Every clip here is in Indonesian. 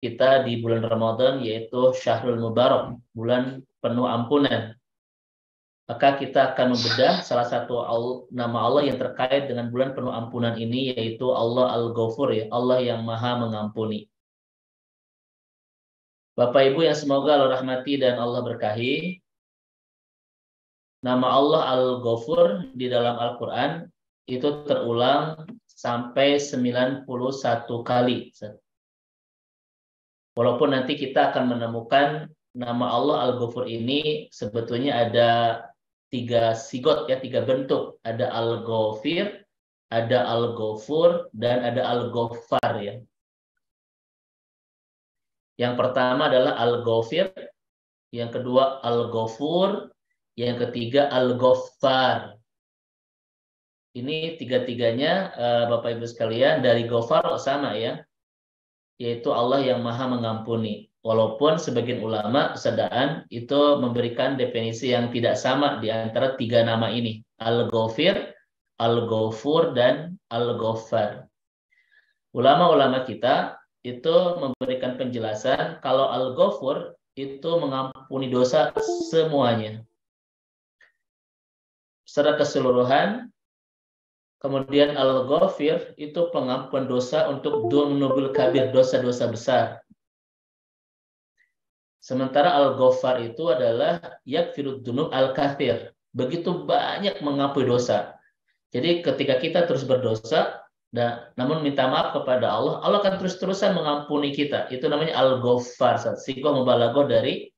kita di bulan Ramadan, yaitu Syahrul Mubarak, bulan penuh ampunan. Maka kita akan membedah salah satu nama Allah yang terkait dengan bulan penuh ampunan ini, yaitu Allah Al-Ghafur, ya, Allah yang Maha Mengampuni. Bapak Ibu yang semoga Allah rahmati dan Allah berkahi, nama Allah Al-Ghafur di dalam Al-Quran itu terulang sampai 91 kali. Walaupun nanti kita akan menemukan nama Allah Al-Ghafur ini sebetulnya ada 3 sigot, ya, 3 bentuk. Ada Al-Ghafir, ada Al-Ghafur, dan ada Al-Ghaffar, ya. Yang pertama adalah Al-Ghafir, yang kedua Al-Ghafur, yang ketiga Al-Ghaffar. Ini tiga-tiganya Bapak Ibu sekalian dari Ghaffar sama, ya, yaitu Allah yang Maha Mengampuni. Walaupun sebagian ulama kesadaan itu memberikan definisi yang tidak sama di antara 3 nama ini, Al-Ghafir, Al-Ghafur, dan Al-Ghaffar. Ulama-ulama kita itu memberikan penjelasan kalau Al-Ghafur itu mengampuni dosa semuanya secara keseluruhan. Kemudian Al-Ghafir itu pengampunan dosa untuk dzunubul kabir, dosa-dosa besar. Sementara Al-Ghaffar itu adalah yaghfirud dzunub al-katsir, begitu banyak mengampuni dosa. Jadi ketika kita terus berdosa, namun minta maaf kepada Allah, Allah akan terus-terusan mengampuni kita. Itu namanya Al-Ghaffar, sighah mubalaghah dari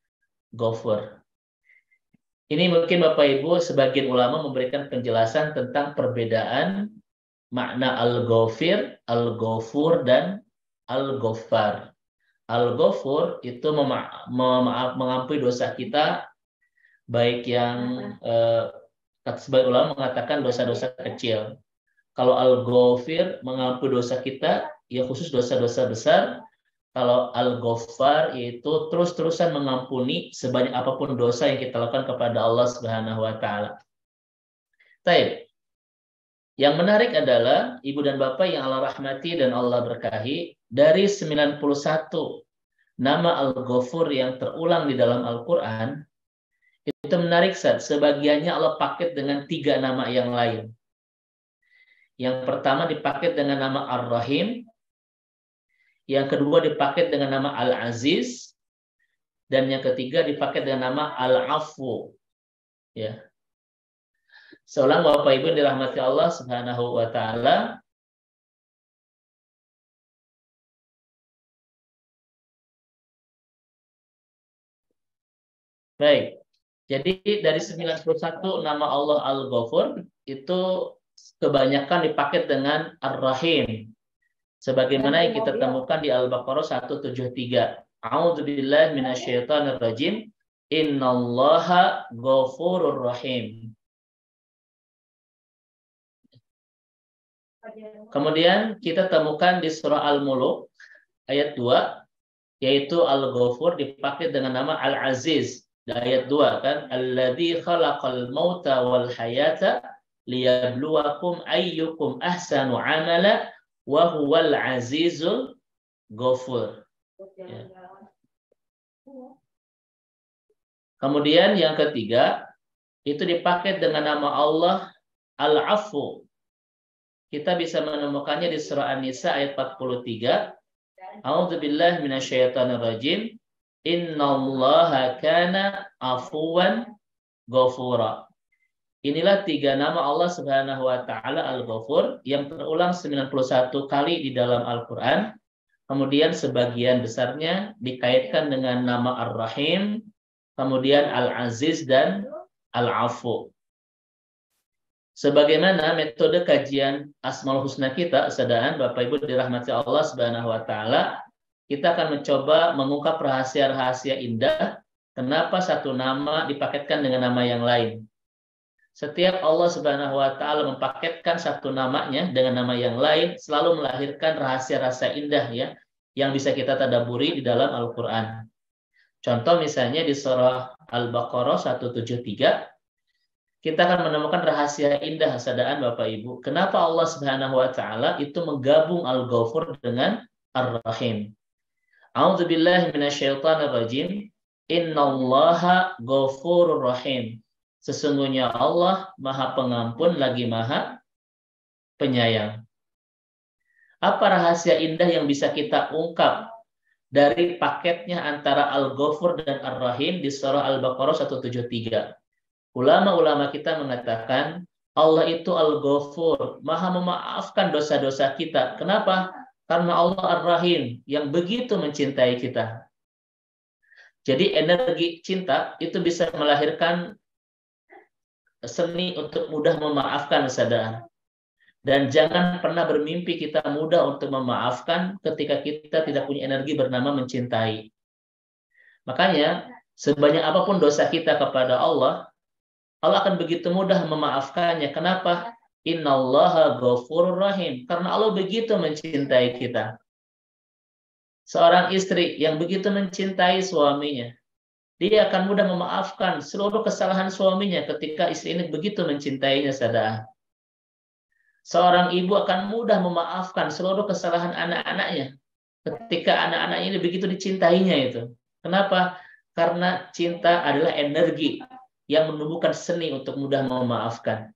Ghafur. Ini mungkin Bapak Ibu sebagian ulama memberikan penjelasan tentang perbedaan makna Al-Ghafir, Al-Ghafur, dan Al-Ghaffar. Al-Ghafur itu mengampuni dosa kita, baik yang sebagian ulama mengatakan dosa-dosa kecil. Kalau Al-Ghafir mengampuni dosa kita, ya khusus dosa-dosa besar. Kalau Al-Ghaffar yaitu terus-terusan mengampuni sebanyak apapun dosa yang kita lakukan kepada Allah Subhanahu wa taala. Baik. Yang menarik adalah Ibu dan Bapak yang Allah rahmati dan Allah berkahi, dari 91 nama Al-Ghafur yang terulang di dalam Al-Qur'an, itu menarik, sebagiannya Allah paket dengan 3 nama yang lain. Yang pertama dipaket dengan nama Ar-Rahim, yang kedua dipaket dengan nama Al-Aziz, dan yang ketiga dipaket dengan nama Al-Afu. Ya. Seulang Bapak Ibu dirahmati Allah Subhanahu wa taala. Baik. Jadi dari 91 nama Allah Al-Ghafur itu kebanyakan dipaket dengan Ar-Rahim. Sebagaimana yang kita temukan di Al-Baqarah 173. A'udzubillahi minasyaitonir rajim. Innallaha ghafurur rahim. Kemudian kita temukan di surah Al-Mulk ayat 2, yaitu Al-Ghafur dipakai dengan nama Al-Aziz. Di ayat 2 kan, alladzi khalaqal mauta wal hayata liyabluwakum ayyukum ahsanu amala wa huwal azizul ghafur. Ya. Kemudian yang ketiga itu dipakai dengan nama Allah Al-Afu. Kita bisa menemukannya di surah An-Nisa ayat 43. A'udzubillahi minasyaitonir rajim. Innallaha kana afuwan ghafura. Inilah 3 nama Allah Subhanahu wa taala Al-Ghafur yang terulang 91 kali di dalam Al-Qur'an. Kemudian sebagian besarnya dikaitkan dengan nama Ar-Rahim, kemudian Al-Aziz dan Al-Afu. Sebagaimana metode kajian Asmaul Husna kita, saudara Bapak Ibu dirahmati Allah Subhanahu wa taala, kita akan mencoba mengungkap rahasia-rahasia indah kenapa satu nama dipaketkan dengan nama yang lain. Setiap Allah Subhanahu wa taala mempaketkan satu namanya dengan nama yang lain selalu melahirkan rahasia-rahasia indah, ya, yang bisa kita tadabburi di dalam Al-Qur'an. Contoh misalnya di surah Al-Baqarah 173 kita akan menemukan rahasia indah, sadaan Bapak Ibu. Kenapa Allah Subhanahu wa taala itu menggabung Al-Ghafur dengan Ar-Rahim? A'udzubillahi minasyaitonir rajim. Innallaha ghafurur rahim. Sesungguhnya Allah Maha Pengampun lagi Maha Penyayang. Apa rahasia indah yang bisa kita ungkap dari paketnya antara Al-Ghafur dan Ar-Rahim di surah Al-Baqarah 173? Ulama-ulama kita mengatakan Allah itu Al-Ghafur, Maha memaafkan dosa-dosa kita. Kenapa? Karena Allah Ar-Rahim yang begitu mencintai kita. Jadi energi cinta itu bisa melahirkan seni untuk mudah memaafkan kesadaran. Dan jangan pernah bermimpi kita mudah untuk memaafkan ketika kita tidak punya energi bernama mencintai. Makanya, sebanyak apapun dosa kita kepada Allah, Allah akan begitu mudah memaafkannya. Kenapa? Innallaha ghafurur rahim. Karena Allah begitu mencintai kita. Seorang istri yang begitu mencintai suaminya, dia akan mudah memaafkan seluruh kesalahan suaminya ketika istri ini begitu mencintainya sadar. Seorang ibu akan mudah memaafkan seluruh kesalahan anak-anaknya ketika anak-anak ini begitu dicintainya itu. Kenapa? Karena cinta adalah energi yang menumbuhkan seni untuk mudah memaafkan.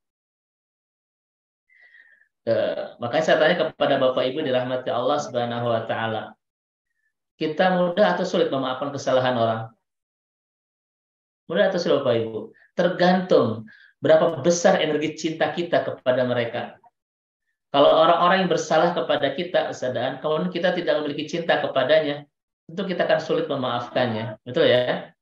Makanya saya tanya kepada Bapak Ibu dirahmati Allah Subhanahu wa taala. Kita mudah atau sulit memaafkan kesalahan orang? Mudah atau sulit Bapak Ibu? Tergantung berapa besar energi cinta kita kepada mereka. Kalau orang-orang yang bersalah kepada kita, keadaan kalau kita tidak memiliki cinta kepadanya, tentu kita akan sulit memaafkannya. Betul ya?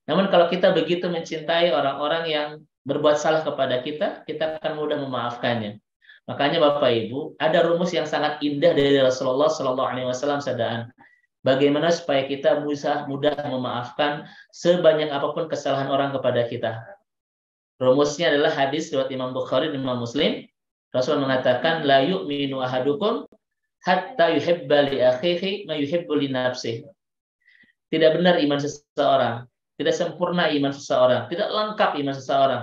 Namun kalau kita begitu mencintai orang-orang yang berbuat salah kepada kita, kita akan mudah memaafkannya. Makanya Bapak Ibu, ada rumus yang sangat indah dari Rasulullah Shallallahu Alaihi Wasallam sadaan. Bagaimana supaya kita mudah memaafkan sebanyak apapun kesalahan orang kepada kita. Rumusnya adalah hadis riwayat Imam Bukhari dan Imam Muslim. Rasul mengatakan la yu'minu ahadukum hatta yuhibba li akhihi ma yuhibbu li nafsihi. Tidak benar iman seseorang, tidak sempurna iman seseorang, tidak lengkap iman seseorang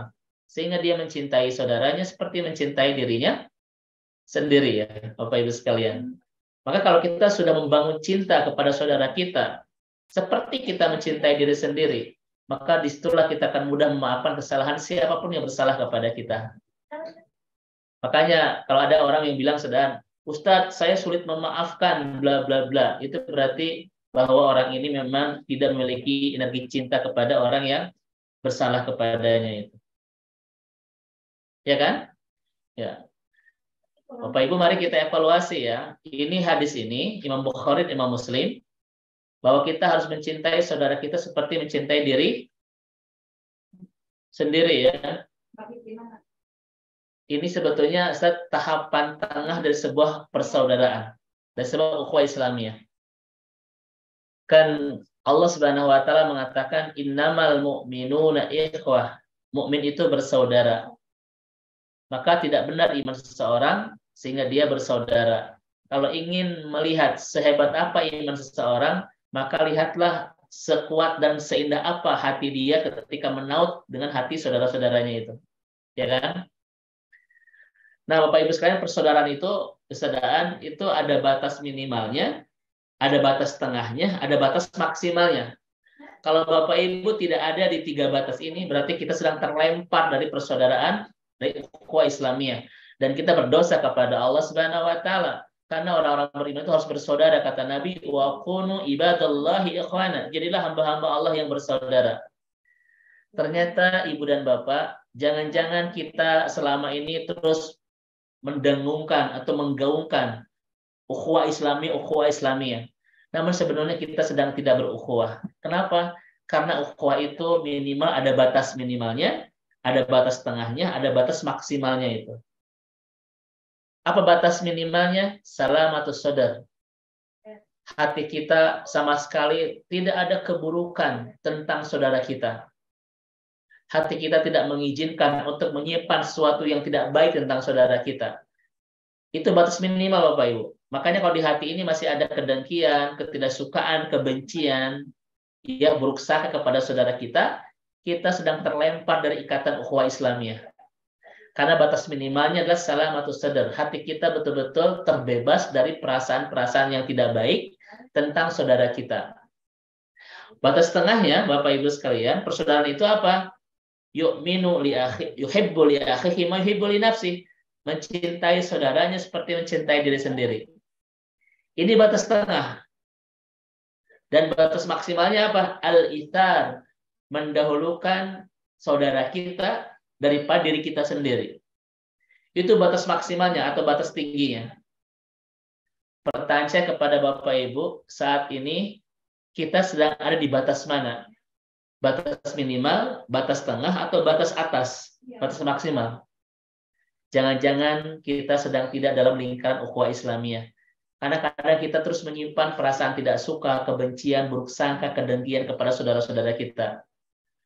sehingga dia mencintai saudaranya seperti mencintai dirinya sendiri ya, Bapak Ibu sekalian. Maka kalau kita sudah membangun cinta kepada saudara kita seperti kita mencintai diri sendiri, maka disitulah kita akan mudah memaafkan kesalahan siapapun yang bersalah kepada kita. Makanya kalau ada orang yang bilang sedang, Ustadz saya sulit memaafkan bla bla bla, itu berarti bahwa orang ini memang tidak memiliki energi cinta kepada orang yang bersalah kepadanya itu. Ya kan? Ya. Bapak Ibu mari kita evaluasi ya. Ini hadis ini Imam Bukhari dan Imam Muslim bahwa kita harus mencintai saudara kita seperti mencintai diri sendiri ya. Ini sebetulnya tahapan tengah dari sebuah persaudaraan, dari sebuah ukhuwah Islamiyah. Kan Allah Subhanahu wa taala mengatakan innamal mu'minuna ikhwah. Mukmin itu bersaudara. Maka tidak benar iman seseorang sehingga dia bersaudara. Kalau ingin melihat sehebat apa iman seseorang, maka lihatlah sekuat dan seindah apa hati dia ketika menaut dengan hati saudara-saudaranya itu. Ya kan? Nah, Bapak Ibu sekalian, persaudaraan itu, kesaudaraan itu ada batas minimalnya, ada batas tengahnya, ada batas maksimalnya. Kalau Bapak Ibu tidak ada di 3 batas ini, berarti kita sedang terlempar dari persaudaraan dari ukhuwah Islamiyah dan kita berdosa kepada Allah Subhanahu wa taala. Karena orang-orang beriman itu harus bersaudara, kata Nabi, wa kunu ibadallahi ikhwana. Jadilah hamba-hamba Allah yang bersaudara. Ternyata Ibu dan Bapak, jangan-jangan kita selama ini terus mendengungkan atau menggaungkan ukhuwah Islamiyah. Namun sebenarnya kita sedang tidak berukhuwah. Kenapa? Karena ukhuwah itu minimal ada batas minimalnya, ada batas tengahnya, ada batas maksimalnya itu. Apa batas minimalnya? Salamatus sadar. Hati kita sama sekali tidak ada keburukan tentang saudara kita. Hati kita tidak mengizinkan untuk menyimpan sesuatu yang tidak baik tentang saudara kita. Itu batas minimal Bapak Ibu. Makanya kalau di hati ini masih ada kedengkian, ketidaksukaan, kebencian, ya buruk sangka kepada saudara kita sedang terlempar dari ikatan ukhuwah Islamiyah. Karena batas minimalnya adalah salamatus sadar. Hati kita betul-betul terbebas dari perasaan-perasaan yang tidak baik tentang saudara kita. Batas tengahnya, Bapak Ibu sekalian, persaudaraan itu apa? Yu'minu li akhi, yuhibbu li akhihi ma yuhibbu li nafsi. Mencintai saudaranya seperti mencintai diri sendiri. Ini batas tengah. Dan batas maksimalnya apa? Al-ithar, mendahulukan saudara kita daripada diri kita sendiri. Itu batas maksimalnya atau batas tingginya. Pertanyaan saya kepada Bapak Ibu, saat ini kita sedang ada di batas mana? Batas minimal, batas tengah, atau batas atas? Batas maksimal. Jangan-jangan kita sedang tidak dalam lingkaran ukhuwah Islamiyah. Karena kadang kita terus menyimpan perasaan tidak suka, kebencian, buruk sangka, kedengkian kepada saudara-saudara kita.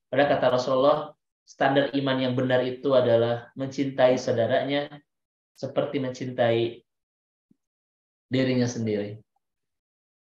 Pada kata Rasulullah, standar iman yang benar itu adalah mencintai saudaranya seperti mencintai dirinya sendiri.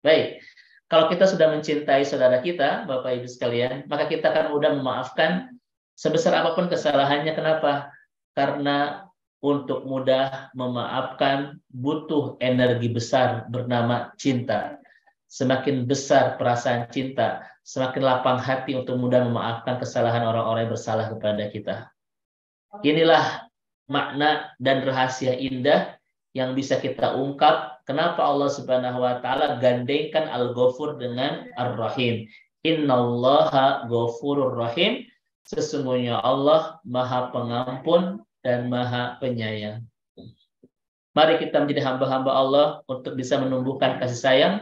Baik, kalau kita sudah mencintai saudara kita, Bapak Ibu sekalian, maka kita akan mudah memaafkan sebesar apapun kesalahannya. Kenapa? Karena untuk mudah memaafkan butuh energi besar bernama cinta. Semakin besar perasaan cinta, semakin lapang hati untuk mudah memaafkan kesalahan orang-orang yang bersalah kepada kita. Inilah makna dan rahasia indah yang bisa kita ungkap kenapa Allah Subhanahu wa taala gandengkan Al-Ghafur dengan Ar-Rahim. Innallaha ghafurur rahim. Sesungguhnya Allah Maha Pengampun dan Maha Penyayang. Mari kita menjadi hamba-hamba Allah untuk bisa menumbuhkan kasih sayang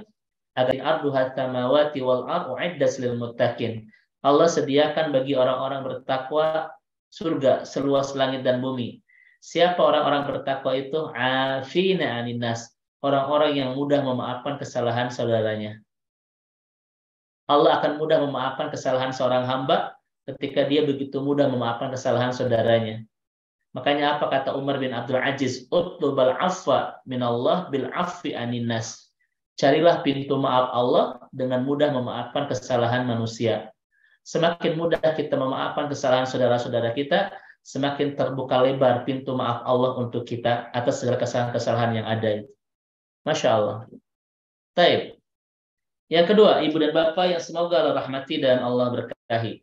agar arduhat samawati wal ardh uiddat lil muttaqin. Allah sediakan bagi orang-orang bertakwa surga seluas langit dan bumi. Siapa orang-orang bertakwa itu? Afina anin nas, orang-orang yang mudah memaafkan kesalahan saudaranya. Allah akan mudah memaafkan kesalahan seorang hamba ketika dia begitu mudah memaafkan kesalahan saudaranya. Makanya apa kata Umar bin Abdul Aziz? Utlubal afwa minallah bil afwi anin nas. Carilah pintu maaf Allah dengan mudah memaafkan kesalahan manusia. Semakin mudah kita memaafkan kesalahan saudara-saudara kita, semakin terbuka lebar pintu maaf Allah untuk kita atas segala kesalahan-kesalahan yang ada. Masya Allah. Baik. Yang kedua, Ibu dan Bapak yang semoga Allah rahmati dan Allah berkahi.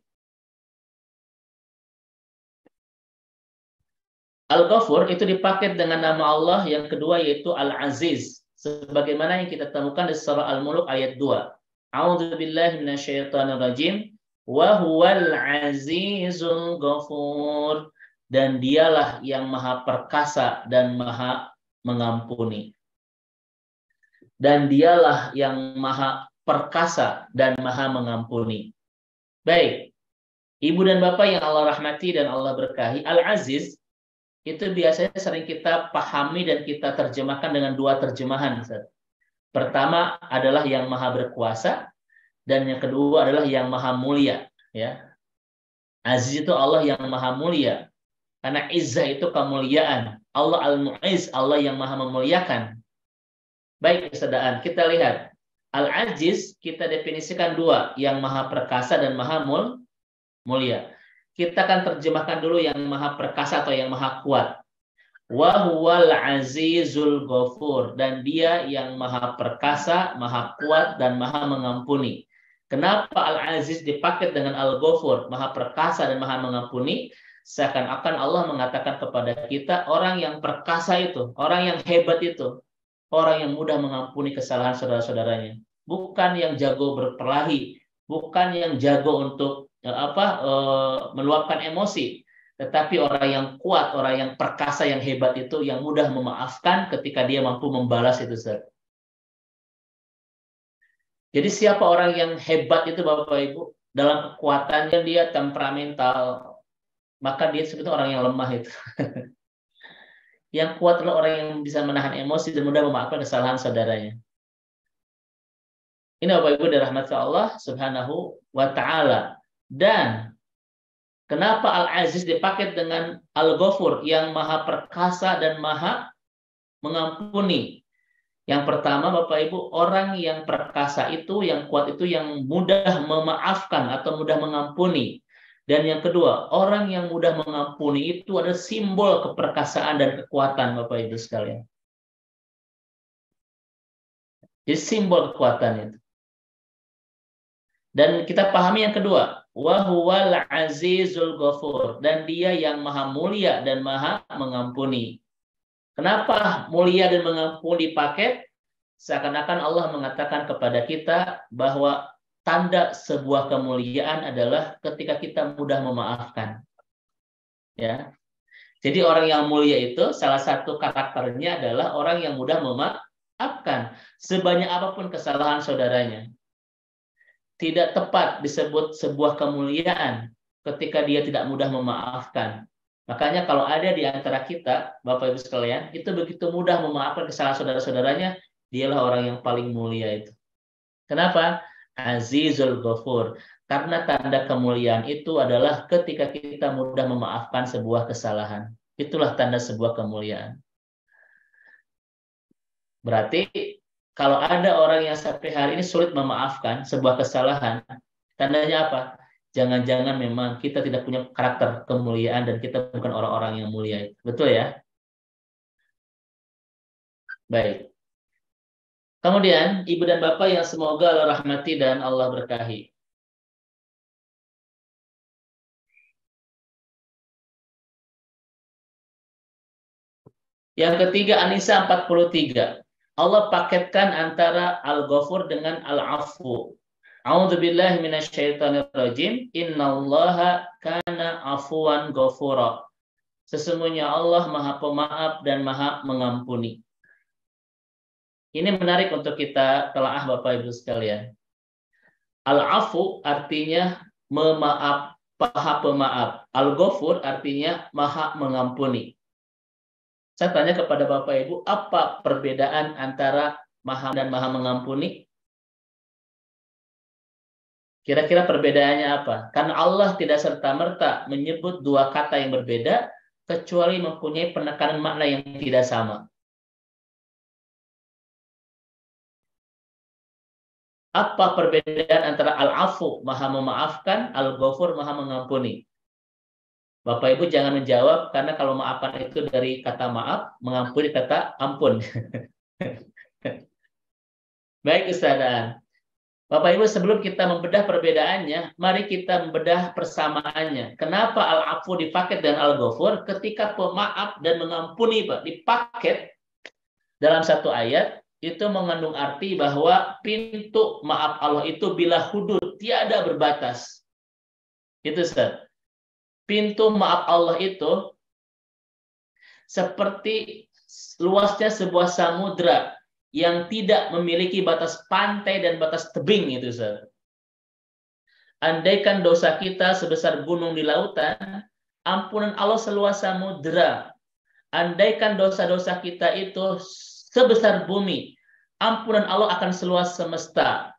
Al-Ghafur itu dipaket dengan nama Allah yang kedua yaitu Al-Aziz. Sebagaimana yang kita temukan di surah Al-Mulk ayat 2. A'udzubillahi minasyaitonirrajim. Wa huwal azizul ghafur. Dan dialah yang maha perkasa dan maha mengampuni. Dan dialah yang maha perkasa dan maha mengampuni. Baik. Ibu dan Bapak yang Allah rahmati dan Allah berkahi, Al-Aziz itu biasanya sering kita pahami dan kita terjemahkan dengan dua terjemahan. Pertama adalah yang maha berkuasa, dan yang kedua adalah yang maha mulia. Ya, Aziz itu Allah yang maha mulia, karena izzah itu kemuliaan. Allah Al-Mu'izz, Allah yang maha memuliakan. Baik, kesedaan kita lihat Al-Aziz kita definisikan dua, yang maha perkasa dan maha mulia. Kita akan terjemahkan dulu yang maha perkasa atau yang maha kuat. Wa huwal azizul ghafur, dan dia yang maha perkasa, maha kuat dan maha mengampuni. Kenapa Al-Aziz dipaket dengan Al-Ghafur, maha perkasa dan maha mengampuni? Seakan-akan Allah mengatakan kepada kita, orang yang perkasa itu, orang yang hebat itu, orang yang mudah mengampuni kesalahan saudara-saudaranya. Bukan yang jago berkelahi, bukan yang jago untuk meluapkan emosi, tetapi orang yang kuat, orang yang perkasa, yang hebat itu yang mudah memaafkan ketika dia mampu membalas itu. Jadi siapa orang yang hebat itu Bapak Ibu? Dalam kekuatannya dia temperamental, maka dia sebetulnya orang yang lemah itu. Yang kuat adalah orang yang bisa menahan emosi dan mudah memaafkan kesalahan saudaranya. Ini Bapak Ibu dirahmati Allah Subhanahu wa taala. Dan kenapa Al-Aziz dipaket dengan Al-Ghafur yang maha perkasa dan maha mengampuni? Yang pertama Bapak Ibu, orang yang perkasa itu, yang kuat itu yang mudah memaafkan atau mudah mengampuni. Dan yang kedua, orang yang mudah mengampuni itu adalah simbol keperkasaan dan kekuatan Bapak Ibu sekalian. Jadi simbol kekuatan itu. Dan kita pahami yang kedua, wa huwal azizul ghafur, dan dia yang maha mulia dan maha mengampuni. Kenapa mulia dan mengampuni dipakai? Seakan-akan Allah mengatakan kepada kita bahwa tanda sebuah kemuliaan adalah ketika kita mudah memaafkan. Ya. Jadi orang yang mulia itu salah satu karakternya adalah orang yang mudah memaafkan sebanyak apapun kesalahan saudaranya. Tidak tepat disebut sebuah kemuliaan ketika dia tidak mudah memaafkan. Makanya kalau ada di antara kita, Bapak Ibu sekalian, itu begitu mudah memaafkan kesalahan saudara-saudaranya, dialah orang yang paling mulia itu. Kenapa? Azizul Ghafur. Karena tanda kemuliaan itu adalah ketika kita mudah memaafkan sebuah kesalahan. Itulah tanda sebuah kemuliaan. Berarti kalau ada orang yang sampai hari ini sulit memaafkan sebuah kesalahan, tandanya apa? Jangan-jangan memang kita tidak punya karakter kemuliaan dan kita bukan orang-orang yang mulia. Betul ya? Baik. Kemudian, Ibu dan Bapak yang semoga Allah rahmati dan Allah berkahi. Yang ketiga, An-Nisa 43. Allah paketkan antara Al-Ghafur dengan Al-Afu. A'udzubillahi minasyaitonirrajim. Innallaha kana afuwan ghafura. Sesungguhnya Allah Maha Pemaaf dan Maha Mengampuni. Ini menarik untuk kita telaah Bapak Ibu sekalian. Al-Afu artinya memaaf, Maha Pemaaf. Al-Ghafur artinya Maha Mengampuni. Saya tanya kepada Bapak Ibu, apa perbedaan antara Maha dan Maha Mengampuni? Kira-kira perbedaannya apa? Karena Allah tidak serta-merta menyebut dua kata yang berbeda, kecuali mempunyai penekanan makna yang tidak sama. Apa perbedaan antara Al-Afu, Maha Memaafkan, Al-Ghafur, Maha Mengampuni? Bapak Ibu jangan menjawab, karena kalau maafkan itu dari kata maaf, mengampuni kata ampun. Baik Ustaz. Bapak Ibu, sebelum kita membedah perbedaannya, mari kita membedah persamaannya. Kenapa Al-Afu dipaket dan Al-Ghafur? Ketika pemaaf dan mengampuni Pak, dipaket dalam satu ayat, itu mengandung arti bahwa pintu maaf Allah itu bila hudud, tiada berbatas. Itu Ustaz. Pintu maaf Allah itu seperti luasnya sebuah samudra yang tidak memiliki batas pantai dan batas tebing itu, Ustaz. Andaikan dosa kita sebesar gunung di lautan, ampunan Allah seluas samudra. Andaikan dosa-dosa kita itu sebesar bumi, ampunan Allah akan seluas semesta.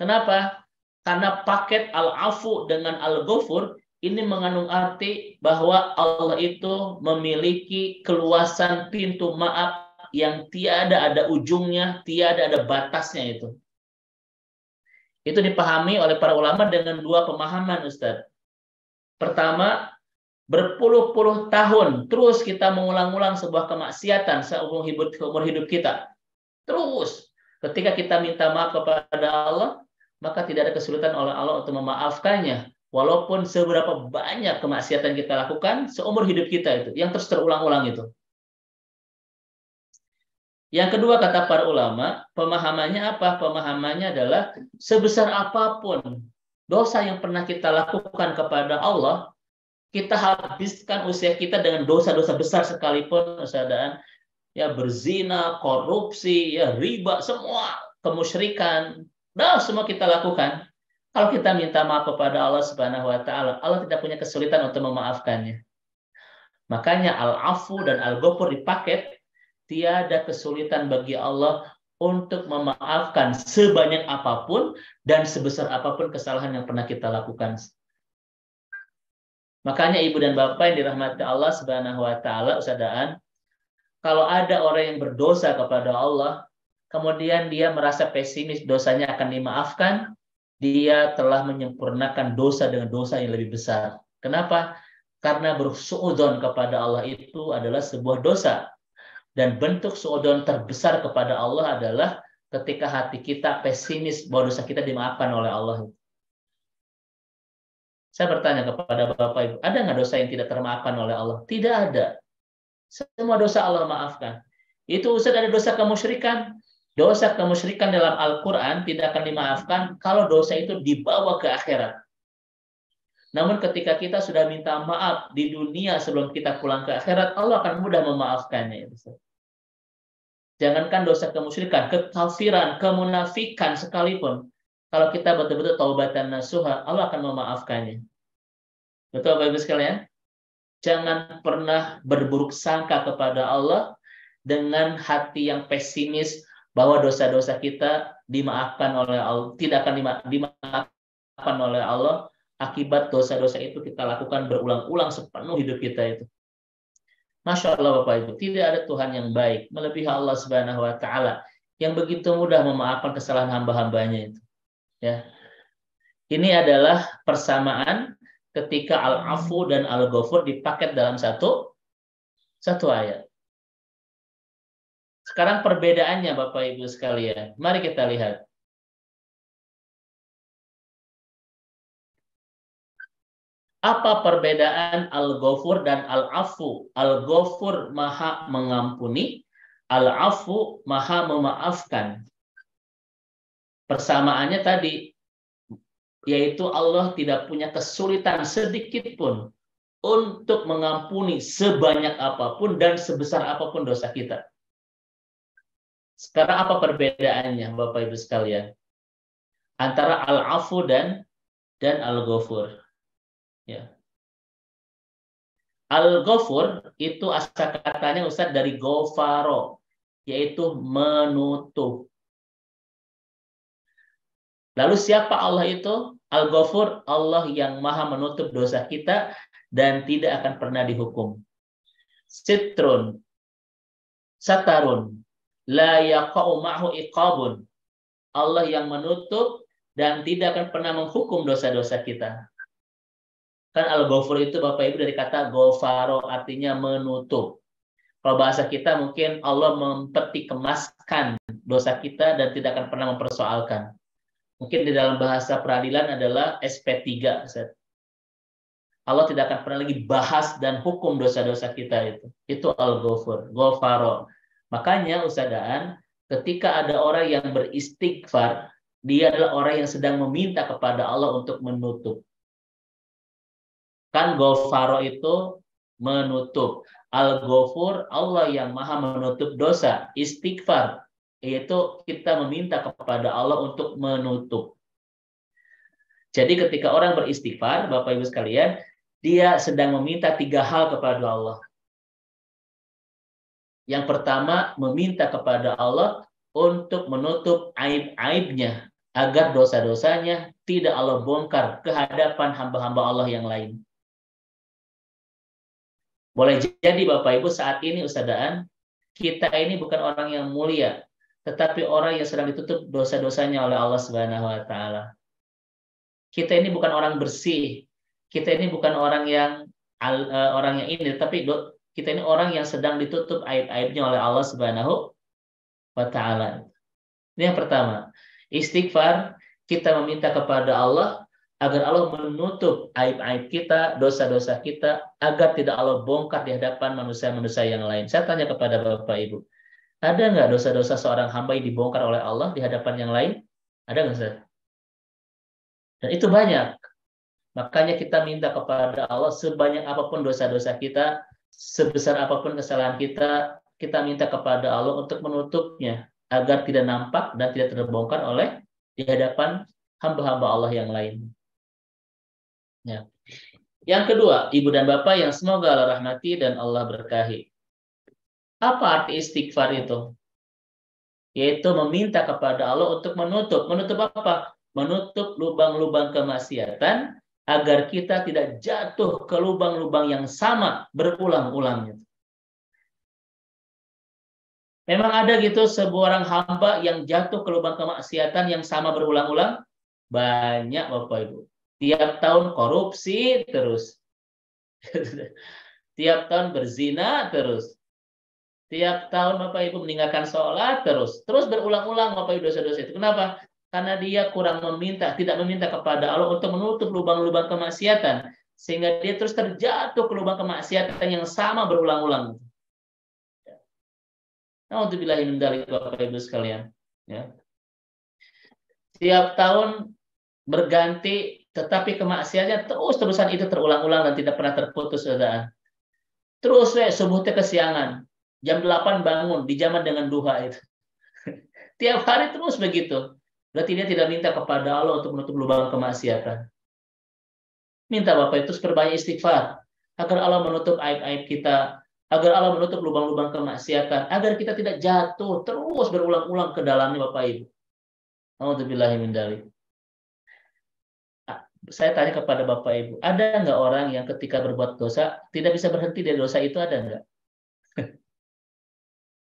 Kenapa? Karena paket Al-Afu dengan Al-Ghafur ini mengandung arti bahwa Allah itu memiliki keluasan pintu maaf yang tiada ada ujungnya, tiada ada batasnya itu. Itu dipahami oleh para ulama dengan dua pemahaman, Ustaz. Pertama, berpuluh-puluh tahun terus kita mengulang-ulang sebuah kemaksiatan seumur hidup kita. Terus, ketika kita minta maaf kepada Allah, maka tidak ada kesulitan oleh Allah untuk memaafkannya. Walaupun seberapa banyak kemaksiatan kita lakukan seumur hidup kita itu, yang terus terulang-ulang itu. Yang kedua kata para ulama, pemahamannya apa? Pemahamannya adalah sebesar apapun dosa yang pernah kita lakukan kepada Allah, kita habiskan usia kita dengan dosa-dosa besar sekalipun, keadaan ya berzina, korupsi, ya riba, semua kemusyrikan, semua kita lakukan. Kalau kita minta maaf kepada Allah Subhanahu wa taala, Allah tidak punya kesulitan untuk memaafkannya. Makanya Al-Afu dan Al-Ghafur dipaket, tiada kesulitan bagi Allah untuk memaafkan sebanyak apapun dan sebesar apapun kesalahan yang pernah kita lakukan. Makanya Ibu dan Bapak yang dirahmati Allah Subhanahu wa taala, Ustadz, kalau ada orang yang berdosa kepada Allah, kemudian dia merasa pesimis dosanya akan dimaafkan, dia telah menyempurnakan dosa dengan dosa yang lebih besar. Kenapa? Karena bersuudzon kepada Allah itu adalah sebuah dosa. Dan bentuk suudzon terbesar kepada Allah adalah ketika hati kita pesimis bahwa dosa kita dimaafkan oleh Allah. Saya bertanya kepada Bapak Ibu, ada nggak dosa yang tidak termaafkan oleh Allah? Tidak ada. Semua dosa Allah maafkan. Itu Ustaz, ada dosa kemusyrikan. Dosa kemusyrikan dalam Al-Quran tidak akan dimaafkan kalau dosa itu dibawa ke akhirat. Namun ketika kita sudah minta maaf di dunia sebelum kita pulang ke akhirat, Allah akan mudah memaafkannya. Jangankan dosa kemusyrikan, kekafiran, kemunafikan sekalipun. Kalau kita betul-betul taubatan nasuha, Allah akan memaafkannya. Betul Bapak Ibu sekalian? Jangan pernah berburuk sangka kepada Allah dengan hati yang pesimis bahwa dosa-dosa kita dimaafkan oleh Allah, tidak akan dimaafkan oleh Allah akibat dosa-dosa itu kita lakukan berulang-ulang sepenuh hidup kita itu. Masya Allah Bapak Ibu, tidak ada Tuhan yang baik melebihi Allah Subhanahu Wa Taala yang begitu mudah memaafkan kesalahan hamba-hambanya itu. Ya, ini adalah persamaan ketika al-afu dan al-ghafur dipaket dalam satu ayat. Sekarang perbedaannya Bapak Ibu sekalian. Mari kita lihat. Apa perbedaan al-ghafur dan al-afu? Al-ghafur maha mengampuni, al-afu maha memaafkan. Persamaannya tadi, yaitu Allah tidak punya kesulitan sedikit pun untuk mengampuni sebanyak apapun dan sebesar apapun dosa kita. Sekarang apa perbedaannya Bapak Ibu sekalian? Antara al-afu dan al-ghafur. Ya. Al-ghafur itu asal katanya Ustaz dari ghafaro, yaitu menutup. Lalu siapa Allah itu? Al-Ghafur, Allah yang maha menutup dosa kita dan tidak akan pernah dihukum. Sitrun, satarun, la yaqa'u ma'hu iqabun. Allah yang menutup dan tidak akan pernah menghukum dosa-dosa kita. Kan Al-Ghafur itu Bapak Ibu dari kata ghafaro, artinya menutup. Kalau bahasa kita mungkin Allah mempeti kemaskan dosa kita dan tidak akan pernah mempersoalkan. Mungkin di dalam bahasa peradilan adalah SP3. Allah tidak akan pernah lagi bahas dan hukum dosa-dosa kita itu. Itu al-ghafur, ghafaro. Makanya Ustadaan, ketika ada orang yang beristighfar, dia adalah orang yang sedang meminta kepada Allah untuk menutup. Kan ghafaro itu menutup. Al-ghafur, Allah yang maha menutup dosa. Istighfar, yaitu kita meminta kepada Allah untuk menutup. Jadi ketika orang beristighfar, Bapak Ibu sekalian, dia sedang meminta 3 hal kepada Allah. Yang pertama, meminta kepada Allah untuk menutup aib-aibnya, agar dosa-dosanya tidak Allah bongkar ke hadapan hamba-hamba Allah yang lain. Boleh jadi Bapak Ibu saat ini Ustadaan, kita ini bukan orang yang mulia, tetapi orang yang sedang ditutup dosa-dosanya oleh Allah Subhanahu Wa Taala. Kita ini bukan orang bersih, kita ini bukan orang yang ini, tapi kita ini orang yang sedang ditutup aib-aibnya oleh Allah Subhanahu Wa Taala. Ini yang pertama, istighfar, kita meminta kepada Allah agar Allah menutup aib-aib kita, dosa-dosa kita, agar tidak Allah bongkar di hadapan manusia-manusia yang lain. Saya tanya kepada Bapak Ibu, ada nggak dosa-dosa seorang hamba yang dibongkar oleh Allah di hadapan yang lain? Ada nggak, Ustaz? Dan itu banyak. Makanya kita minta kepada Allah sebanyak apapun dosa-dosa kita, sebesar apapun kesalahan kita, kita minta kepada Allah untuk menutupnya agar tidak nampak dan tidak terbongkar oleh di hadapan hamba-hamba Allah yang lain. Ya. Yang kedua, Ibu dan Bapak yang semoga Allah rahmati dan Allah berkahi. Apa arti istighfar itu? Yaitu meminta kepada Allah untuk menutup. Menutup apa? Menutup lubang-lubang kemaksiatan agar kita tidak jatuh ke lubang-lubang yang sama berulang-ulang. Memang ada gitu sebuah orang hamba yang jatuh ke lubang kemaksiatan yang sama berulang-ulang? Banyak Bapak Ibu. Tiap tahun korupsi terus. Tiap tahun berzina terus. Tiap tahun Bapak Ibu meninggalkan sholat terus berulang-ulang Bapak Ibu dosa-dosa itu. Kenapa? Karena dia kurang meminta, tidak meminta kepada Allah untuk menutup lubang-lubang kemaksiatan, sehingga dia terus terjatuh ke lubang kemaksiatan yang sama berulang-ulang. Nah, untuk billahi min dzalik Bapak Ibu sekalian, ya. Tiap tahun berganti, tetapi kemaksiatannya terus-terusan itu terulang-ulang dan tidak pernah terputus, saudara. Terus subuh teh kesiangan, jam 8 bangun, dijaman dengan duha itu. Tiap hari terus begitu. Berarti dia tidak minta kepada Allah untuk menutup lubang kemaksiatan. Minta Bapak itu perbanyak istighfar agar Allah menutup aib-aib kita, agar Allah menutup lubang-lubang kemaksiatan, agar kita tidak jatuh terus berulang-ulang ke dalamnya Bapak Ibu. A'udzubillahi min dzalik. Saya tanya kepada Bapak Ibu, ada nggak orang yang ketika berbuat dosa tidak bisa berhenti dari dosa itu, ada nggak?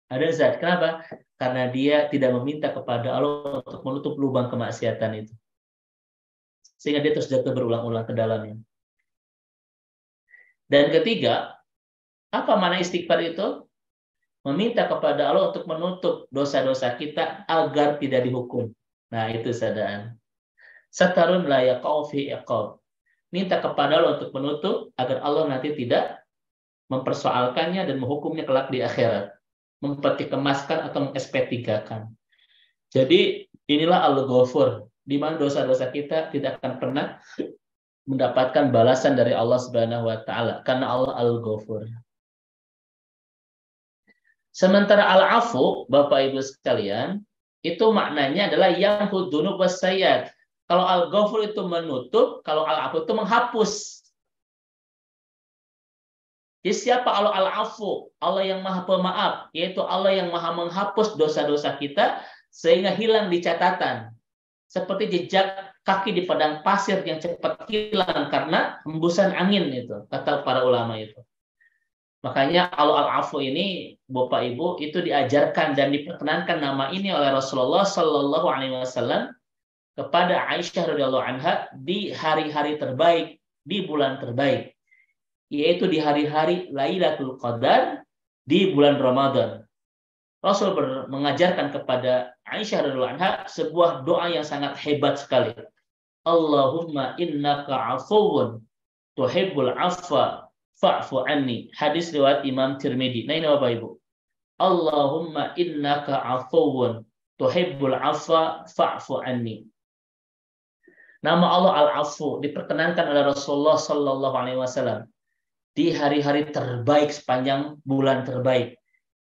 Ada, Zat. Kenapa? Karena dia tidak meminta kepada Allah untuk menutup lubang kemaksiatan itu. Sehingga dia terus jatuh berulang-ulang ke dalamnya. Dan ketiga, apa makna istighfar itu? Meminta kepada Allah untuk menutup dosa-dosa kita agar tidak dihukum. Nah, itu sadaan. Satarun la yaqau fi iqab. Minta kepada Allah untuk menutup agar Allah nanti tidak mempersoalkannya dan menghukumnya kelak di akhirat. Mempeti kemaskan atau meng-SP3-kan. Jadi inilah Al-Ghafur, di mana dosa-dosa kita tidak akan pernah mendapatkan balasan dari Allah Subhanahu wa taala karena Allah Al-Ghafur. Sementara Al-Afu, Bapak Ibu sekalian, itu maknanya adalah yang hudunub wasayyat. Kalau Al-Ghafur itu menutup, kalau Al-Afu itu menghapus. Jadi siapa Allah Al-Afu? Allah yang Maha Pemaaf, yaitu Allah yang Maha menghapus dosa-dosa kita sehingga hilang di catatan. Seperti jejak kaki di padang pasir yang cepat hilang karena hembusan angin itu, kata para ulama itu. Makanya Allah Al-Afu ini, Bapak Ibu, itu diajarkan dan diperkenankan nama ini oleh Rasulullah Shallallahu Alaihi Wasallam kepada Aisyah radhiyallahu anha di hari-hari terbaik, di bulan terbaik, yaitu di hari-hari Lailatul Qadar di bulan Ramadan. Rasul mengajarkan kepada Aisyah radhiyallahu anha sebuah doa yang sangat hebat sekali. Allahumma innaka afuwun tuhibbul afwa fa'fu anni. Hadis riwayat Imam Tirmidzi. Nah, ini Bapak Ibu. Allahumma innaka afuwun tuhibbul afwa fa'fu anni. Nama Allah Al-Afu diperkenankan oleh Rasulullah Sallallahu Alaihi Wasallam di hari-hari terbaik sepanjang bulan terbaik,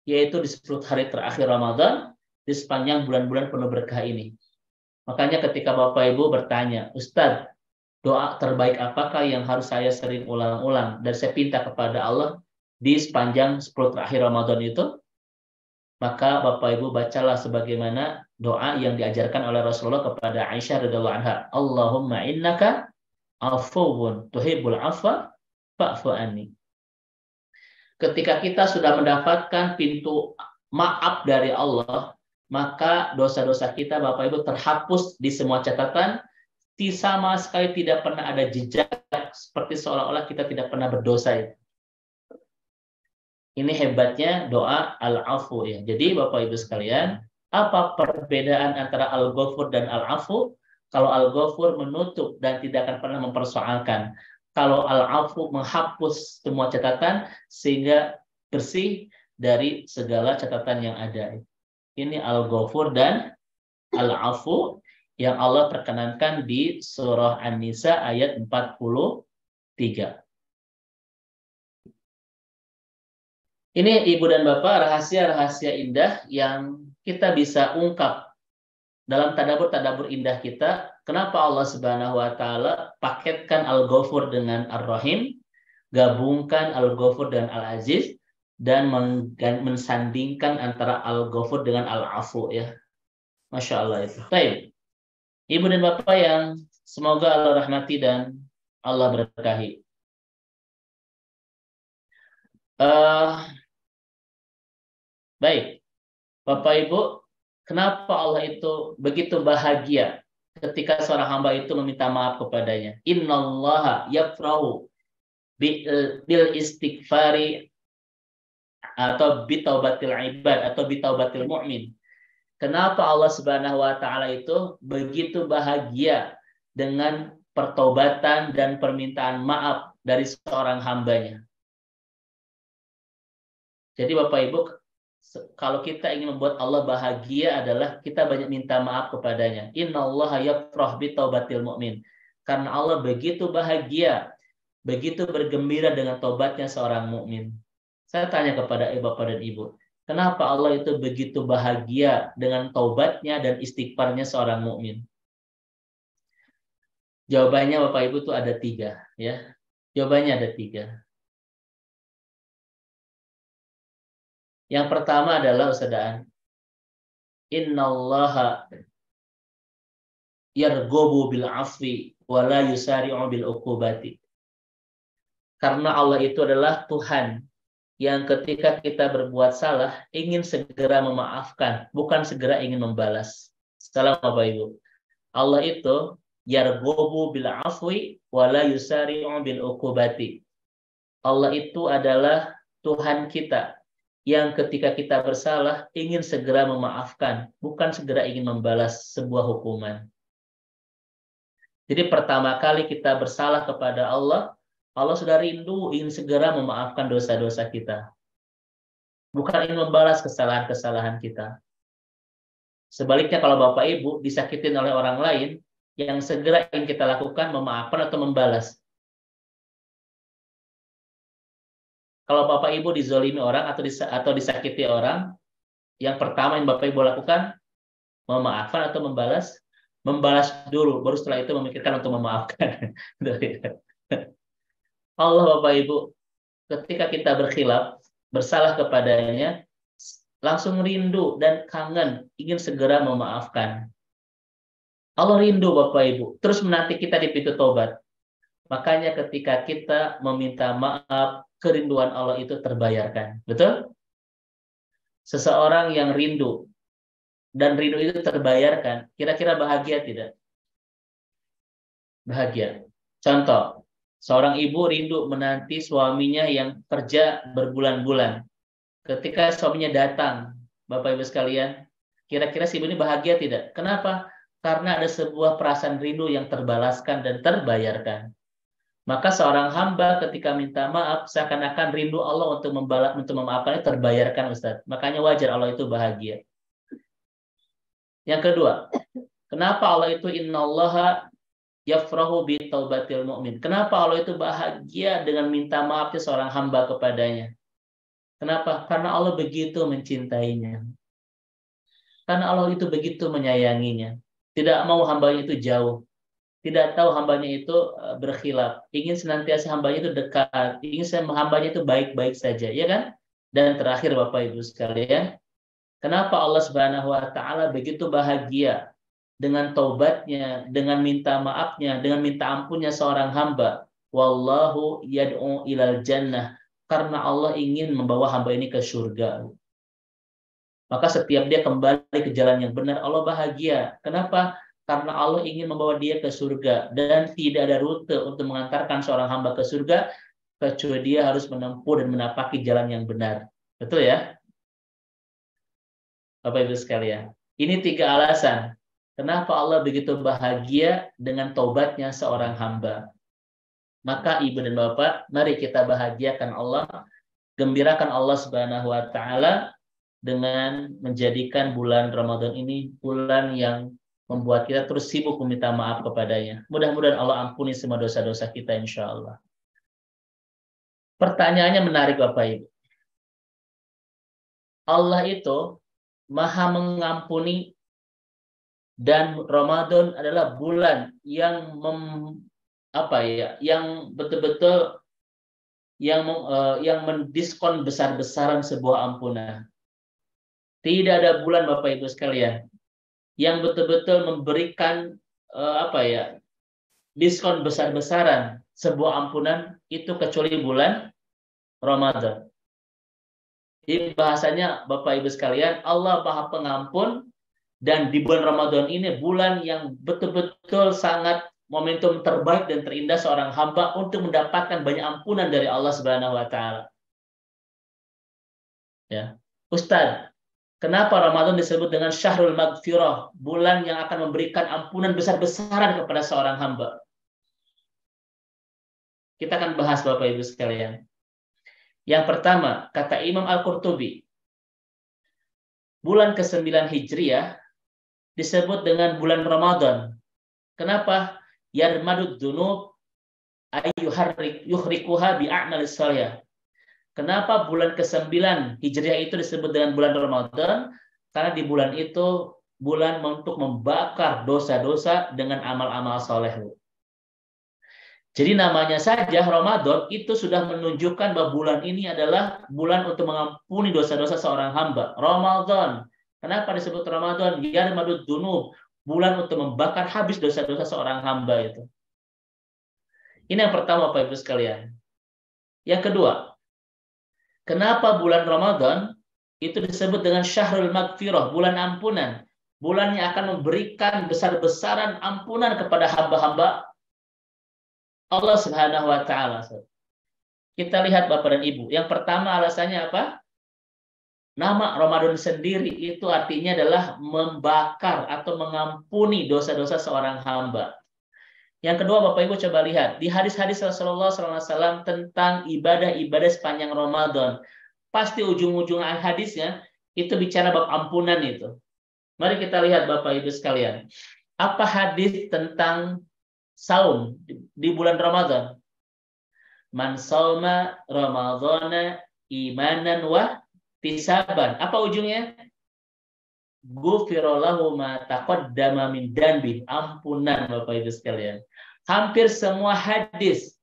yaitu di 10 hari terakhir Ramadan, di sepanjang bulan-bulan penuh berkah ini. Makanya ketika Bapak Ibu bertanya, Ustadz, doa terbaik apakah yang harus saya sering ulang-ulang dan saya pinta kepada Allah di sepanjang 10 terakhir Ramadan itu? Maka Bapak Ibu bacalah sebagaimana doa yang diajarkan oleh Rasulullah kepada Aisyah radhiyallahu anha. Allahumma innaka afuwun tuhibbul afwa fa'fu anni. Ketika kita sudah mendapatkan pintu maaf dari Allah, maka dosa-dosa kita Bapak Ibu terhapus di semua catatan, sama sekali tidak pernah ada jejak, seperti seolah-olah kita tidak pernah berdosa. Ini hebatnya doa Al-Afu ya. Jadi Bapak Ibu sekalian, apa perbedaan antara Al-Ghafur dan Al-Afu? Kalau Al-Ghafur menutup dan tidak akan pernah mempersoalkan. Kalau Al-Afu menghapus semua catatan sehingga bersih dari segala catatan yang ada. Ini Al-Ghafur dan Al-Afu yang Allah perkenankan di surah An-Nisa ayat 43. Ini Ibu dan Bapak, rahasia-rahasia indah yang kita bisa ungkap dalam tadabbur-tadabbur indah kita. Kenapa Allah Subhanahu wa taala paketkan Al-Ghafur dengan Ar-Rahim, gabungkan Al-Ghafur dengan Al-Aziz, dan mensandingkan antara Al-Ghafur dengan Al-Afu ya. Masya Allah itu. Baik. Ibu dan Bapak yang semoga Allah rahmati dan Allah berkahi. Baik, Bapak Ibu, kenapa Allah itu begitu bahagia ketika seorang hamba itu meminta maaf kepadanya? Innallaha yafrahu bil istighfari atau bitaubatil ibad atau bitaubatil mu'min. Kenapa Allah Subhanahu wa taala itu begitu bahagia dengan pertobatan dan permintaan maaf dari seorang hambanya? Jadi Bapak Ibu, kalau kita ingin membuat Allah bahagia adalah kita banyak minta maaf kepadanya. Innallaha yafrah bitaubatil mu'min. Karena Allah begitu bahagia, begitu bergembira dengan tobatnya seorang mukmin. Saya tanya kepada Bapak dan Ibu, kenapa Allah itu begitu bahagia dengan taubatnya dan istighfarnya seorang mukmin? Jawabannya Bapak Ibu itu ada tiga, ya. Jawabannya ada tiga. Yang pertama adalah Ustaz, Innallaha yargobu bil afwi wa la yusari'u bil uqubati. Karena Allah itu adalah Tuhan yang ketika kita berbuat salah ingin segera memaafkan, bukan segera ingin membalas. Salam Bapak Ibu. Allah itu yargobu bil afwi wa la yusari'u bil uqubati. Allah itu adalah Tuhan kita yang ketika kita bersalah ingin segera memaafkan, bukan segera ingin membalas sebuah hukuman. Jadi pertama kali kita bersalah kepada Allah, Allah sudah rindu ingin segera memaafkan dosa-dosa kita. Bukan ingin membalas kesalahan-kesalahan kita. Sebaliknya kalau Bapak Ibu disakitin oleh orang lain, yang segera ingin kita lakukan memaafkan atau membalas. Kalau Bapak Ibu dizolimi orang atau disakiti orang, yang pertama yang Bapak Ibu lakukan, memaafkan atau membalas? Membalas dulu, baru setelah itu memikirkan untuk memaafkan. Allah Bapak Ibu, ketika kita berkhilaf, bersalah kepadanya, langsung rindu dan kangen, ingin segera memaafkan. Allah rindu Bapak Ibu, terus menanti kita di pintu tobat. Makanya ketika kita meminta maaf, kerinduan Allah itu terbayarkan. Betul? Seseorang yang rindu, dan rindu itu terbayarkan, kira-kira bahagia tidak? Bahagia. Contoh, seorang ibu rindu menanti suaminya yang kerja berbulan-bulan. Ketika suaminya datang, Bapak Ibu sekalian, kira-kira si ibu ini bahagia tidak? Kenapa? Karena ada sebuah perasaan rindu yang terbalaskan dan terbayarkan. Maka seorang hamba ketika minta maaf seakan-akan rindu Allah untuk memaafkannya terbayarkan, Ustaz. Makanya wajar Allah itu bahagia. Yang kedua, kenapa Allah itu innallaha yafrahu bi taubatil mu'min? Kenapa Allah itu bahagia dengan minta maafnya seorang hamba kepadanya? Kenapa? Karena Allah begitu mencintainya. Karena Allah itu begitu menyayanginya. Tidak mau hambanya itu jauh. Tidak tahu hambanya itu berkhilaf. Ingin senantiasa hambanya itu dekat. Ingin hambanya itu baik-baik saja. Ya kan? Dan terakhir Bapak Ibu sekalian, kenapa Allah Subhanahu wa taala begitu bahagia dengan taubatnya, dengan minta maafnya, dengan minta ampunnya seorang hamba? Wallahu yad'u ilal jannah. Karena Allah ingin membawa hamba ini ke surga. Maka setiap dia kembali ke jalan yang benar, Allah bahagia. Kenapa? Karena Allah ingin membawa dia ke surga. Dan tidak ada rute untuk mengantarkan seorang hamba ke surga, kecuali dia harus menempuh dan menapaki jalan yang benar. Betul ya? Bapak Ibu sekalian. Ini tiga alasan. Kenapa Allah begitu bahagia dengan taubatnya seorang hamba. Maka Ibu dan Bapak, mari kita bahagiakan Allah, gembirakan Allah Subhanahu wa taala dengan menjadikan bulan Ramadan ini bulan yang membuat kita terus sibuk meminta maaf kepadanya. Mudah-mudahan Allah ampuni semua dosa-dosa kita insya Allah. Pertanyaannya menarik Bapak Ibu. Allah itu maha mengampuni dan Ramadan adalah bulan yang yang betul-betul yang mendiskon besar-besaran sebuah ampunan. Tidak ada bulan Bapak Ibu sekalian yang betul-betul memberikan diskon besar-besaran sebuah ampunan itu kecuali bulan Ramadan. Jadi bahasanya Bapak Ibu sekalian, Allah Maha Pengampun dan di bulan Ramadan ini bulan yang betul-betul sangat momentum terbaik dan terindah seorang hamba untuk mendapatkan banyak ampunan dari Allah Subhanahu wa taala. Ya. Ustadz, kenapa Ramadan disebut dengan Syahrul Maghfirah, bulan yang akan memberikan ampunan besar-besaran kepada seorang hamba? Kita akan bahas Bapak Ibu sekalian. Yang pertama, kata Imam Al-Qurtubi, bulan ke-9 Hijriah disebut dengan bulan Ramadan. Kenapa? Yarmadud dunub yuhrikuha bi'a'malis shalih. Kenapa bulan ke-9 Hijriah itu disebut dengan bulan Ramadan? Karena di bulan itu bulan untuk membakar dosa-dosa dengan amal-amal soleh. Jadi namanya saja Ramadan itu sudah menunjukkan bahwa bulan ini adalah bulan untuk mengampuni dosa-dosa seorang hamba. Ramadan. Kenapa disebut Ramadan? Yarmadud dunub. Bulan untuk membakar habis dosa-dosa seorang hamba itu. Ini yang pertama Bapak Ibu sekalian. Yang kedua, kenapa bulan Ramadan itu disebut dengan Syahrul Maghfirah, bulan ampunan. Bulan yang akan memberikan besar-besaran ampunan kepada hamba-hamba Allah Subhanahu wa taala. Kita lihat Bapak dan Ibu. Yang pertama alasannya apa? Nama Ramadan sendiri itu artinya adalah membakar atau mengampuni dosa-dosa seorang hamba. Yang kedua Bapak Ibu coba lihat di hadis-hadis Rasulullah SAW tentang ibadah-ibadah sepanjang Ramadan. Pasti ujung-ujung hadisnya itu bicara bab ampunan itu. Mari kita lihat Bapak Ibu sekalian. Apa hadis tentang saum di bulan Ramadan? Man sauma Ramadhana imanan wa tisaban. Apa ujungnya? Ghufira lahu ma taqaddama min danbi. Ampunan Bapak Ibu sekalian. Hampir semua hadis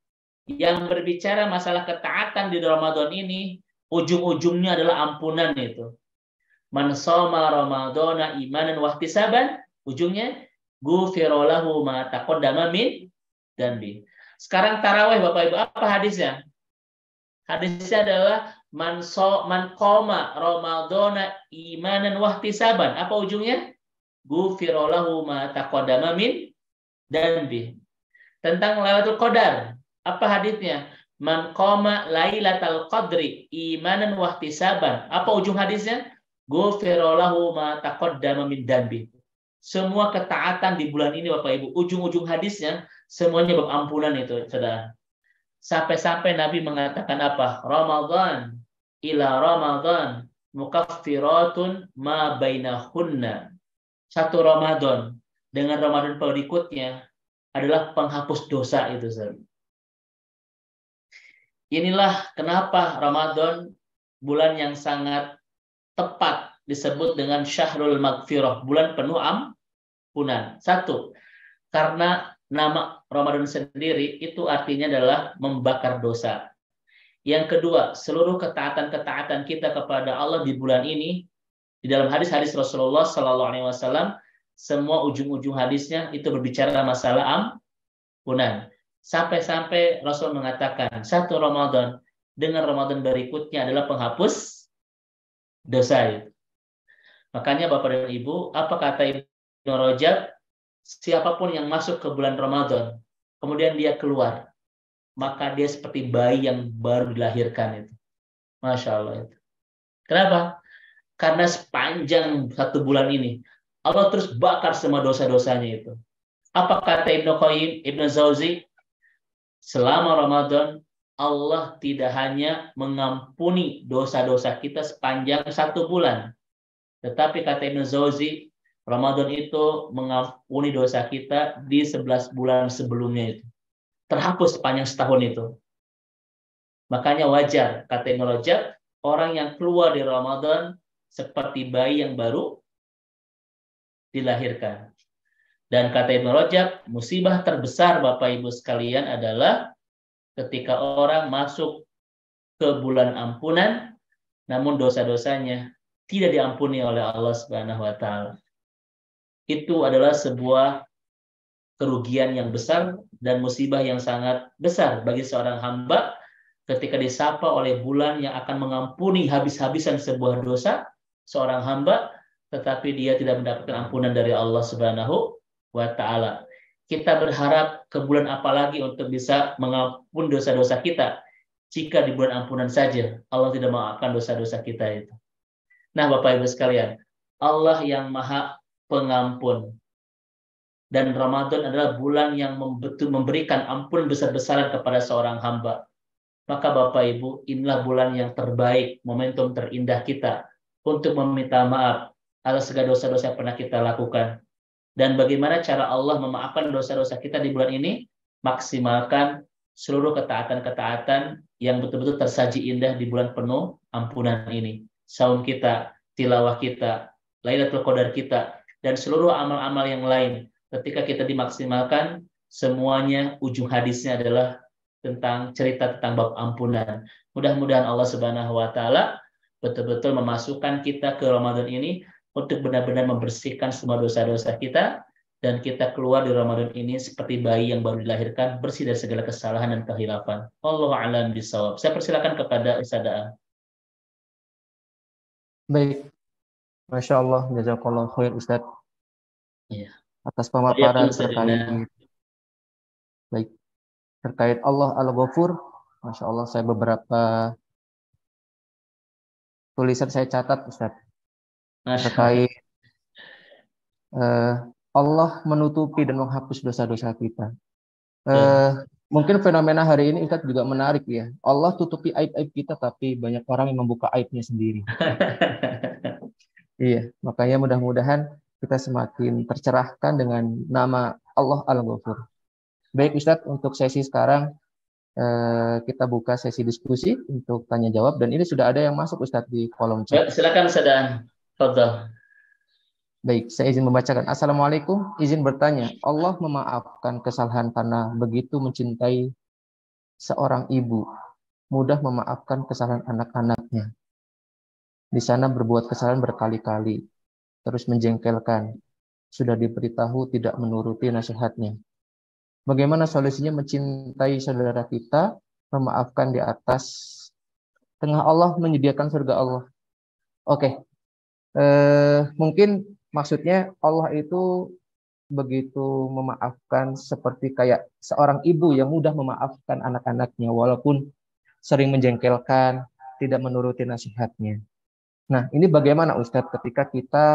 yang berbicara masalah ketaatan di Ramadan ini ujung-ujungnya adalah ampunan itu. Man sauma Ramadhana imanan wa tisaban, ujungnya ghufira lahu ma taqaddama min danbi. Sekarang tarawih Bapak Ibu, apa hadisnya? Hadisnya adalah man qama Ramadhana imanan wa ihtisaban. Apa ujungnya? Ghufira lahu ma taqaddama min danbi. Tentang Lailatul Qadar, apa hadisnya? Man qama Lailatul Qadri imanan wa ihtisaban. Apa ujung hadisnya? Ghufira lahu ma taqaddama min danbi. Semua ketaatan di bulan ini Bapak Ibu, ujung-ujung hadisnya semuanya bab ampunan itu, Saudara. Sampai-sampai Nabi mengatakan apa? Ramadan ila Ramadan mukaffiratun ma bainahunna. Satu Ramadan dengan Ramadan berikutnya adalah penghapus dosa itu, Saudara. Inilah kenapa Ramadan bulan yang sangat tepat disebut dengan Syahrul Maghfirah, bulan penuh ampunan. Satu, karena nama Ramadan sendiri itu artinya adalah membakar dosa. Yang kedua, seluruh ketaatan-ketaatan kita kepada Allah di bulan ini, di dalam hadis-hadis Rasulullah SAW, semua ujung-ujung hadisnya itu berbicara masalah ampunan. Sampai-sampai Rasul mengatakan, satu Ramadan dengan Ramadan berikutnya adalah penghapus dosa. Makanya Bapak dan Ibu, apa kata Ibnu Rajab? Siapapun yang masuk ke bulan Ramadan, kemudian dia keluar, maka dia seperti bayi yang baru dilahirkan itu. Masya Allah itu. Kenapa? Karena sepanjang satu bulan ini, Allah terus bakar semua dosa-dosanya itu. Apa kata Ibnu Qayyim, Ibnu Jauzi? Selama Ramadan, Allah tidak hanya mengampuni dosa-dosa kita sepanjang satu bulan. Tetapi kata Ibnu Jauzi, Ramadan itu mengampuni dosa kita di 11 bulan sebelumnya itu. Terhapus sepanjang setahun itu. Makanya wajar, kata Ibnu Rajab, orang yang keluar di Ramadan seperti bayi yang baru dilahirkan. Dan kata Ibnu Rajab, musibah terbesar Bapak Ibu sekalian adalah ketika orang masuk ke bulan ampunan, namun dosa-dosanya tidak diampuni oleh Allah Subhanahu wa taala. Itu adalah sebuah kerugian yang besar dan musibah yang sangat besar bagi seorang hamba ketika disapa oleh bulan yang akan mengampuni habis-habisan sebuah dosa seorang hamba, tetapi dia tidak mendapatkan ampunan dari Allah Subhanahu wa taala. Kita berharap ke bulan apa lagi untuk bisa mengampuni dosa-dosa kita? jika di bulan ampunan saja Allah tidak memaafkan dosa-dosa kita itu. Nah, Bapak Ibu sekalian, Allah yang Maha Pengampun, dan Ramadan adalah bulan yang memberikan ampun besar-besaran kepada seorang hamba. Maka Bapak Ibu, inilah bulan yang terbaik, momentum terindah kita untuk meminta maaf atas segala dosa-dosa yang pernah kita lakukan. Dan bagaimana cara Allah memaafkan dosa-dosa kita di bulan ini? Maksimalkan seluruh ketaatan-ketaatan yang betul-betul tersaji indah di bulan penuh ampunan ini. Saum kita, tilawah kita, Lailatul Qadar kita, dan seluruh amal-amal yang lain. Ketika kita dimaksimalkan, semuanya ujung hadisnya adalah tentang cerita tentang bab ampunan. Mudah-mudahan Allah Subhanahu wa taala betul-betul memasukkan kita ke Ramadan ini untuk benar-benar membersihkan semua dosa-dosa kita, dan kita keluar di Ramadan ini seperti bayi yang baru dilahirkan, bersih dari segala kesalahan dan kehilafan. Wallahu a'lam bishawab. Saya persilakan kepada Ustaz. Baik, Masya Allah, jazakallah khair Ustaz. Iya. Atas pemaparan terkait Allah Al-Ghafur. Masya Allah, saya beberapa tulisan saya catat Ustaz terkait Allah menutupi dan menghapus dosa-dosa kita. Mungkin fenomena hari ini Ustaz juga menarik ya. Allah tutupi aib-aib kita, tapi banyak orang yang membuka aibnya sendiri. Iya, makanya mudah-mudahan kita semakin tercerahkan dengan nama Allah Al-Ghafur. Baik Ustadz, untuk sesi sekarang kita buka sesi diskusi untuk tanya jawab, dan ini sudah ada yang masuk Ustadz di kolom chat. Silakan Ustadz. Fadhal. Baik, saya izin membacakan. Assalamualaikum, izin bertanya. Allah memaafkan kesalahan karena begitu mencintai seorang ibu, mudah memaafkan kesalahan anak-anaknya. Di sana berbuat kesalahan berkali-kali, terus menjengkelkan. Sudah diberitahu tidak menuruti nasihatnya. Bagaimana solusinya mencintai saudara kita, memaafkan di atas tengah Allah menyediakan surga Allah? Oke. Mungkin maksudnya Allah itu begitu memaafkan seperti kayak seorang ibu yang mudah memaafkan anak-anaknya walaupun sering menjengkelkan, tidak menuruti nasihatnya. Nah, ini bagaimana Ustadz ketika kita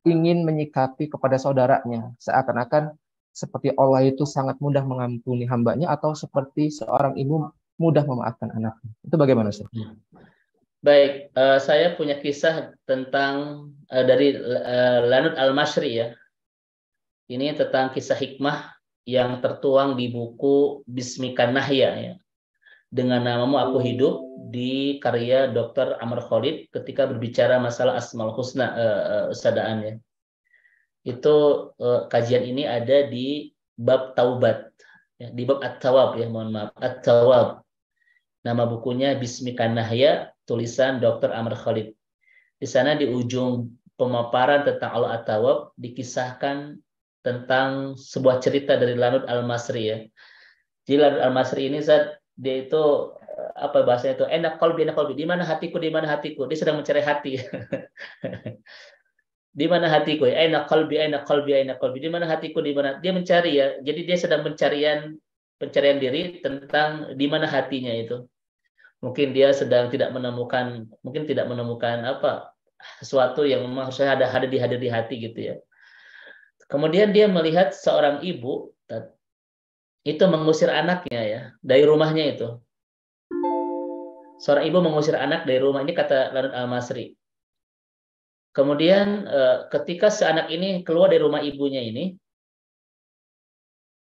ingin menyikapi kepada saudaranya seakan-akan seperti Allah itu sangat mudah mengampuni hambanya, atau seperti seorang ibu mudah memaafkan anaknya? Itu bagaimana Ustadz? Baik, saya punya kisah tentang dari Lanud Al-Masri ya. Ini tentang kisah hikmah yang tertuang di buku Bismika Nahya ya. Dengan Namamu Aku Hidup, di karya Dr. Amr Khalid ketika berbicara masalah Asmaul Husna usadaannya. Itu kajian ini ada di bab Taubat ya, di bab At-Tawab ya, mohon maaf, At-Tawab. Nama bukunya Bismika Nahya, tulisan Dr. Amr Khalid. Di sana di ujung pemaparan tentang Allah At-Tawab dikisahkan tentang sebuah cerita dari Lanud Al-Masri ya. Jadi Lanud Al-Masri ini dia itu apa bahasanya itu, enak qalbi, di mana hatiku, di mana hatiku. Dia sedang mencari hati. Di mana hatiku? Enak qalbi, di mana hatiku, di mana? Dia mencari ya. Jadi dia sedang pencarian diri tentang di mana hatinya itu. Mungkin dia sedang tidak menemukan apa sesuatu yang memang harusnya ada di hati gitu ya. Kemudian dia melihat seorang ibu itu mengusir anaknya ya dari rumahnya itu. Seorang ibu mengusir anak dari rumah, ini kata Lanud Al-Masri. Kemudian ketika si anak ini keluar dari rumah ibunya ini,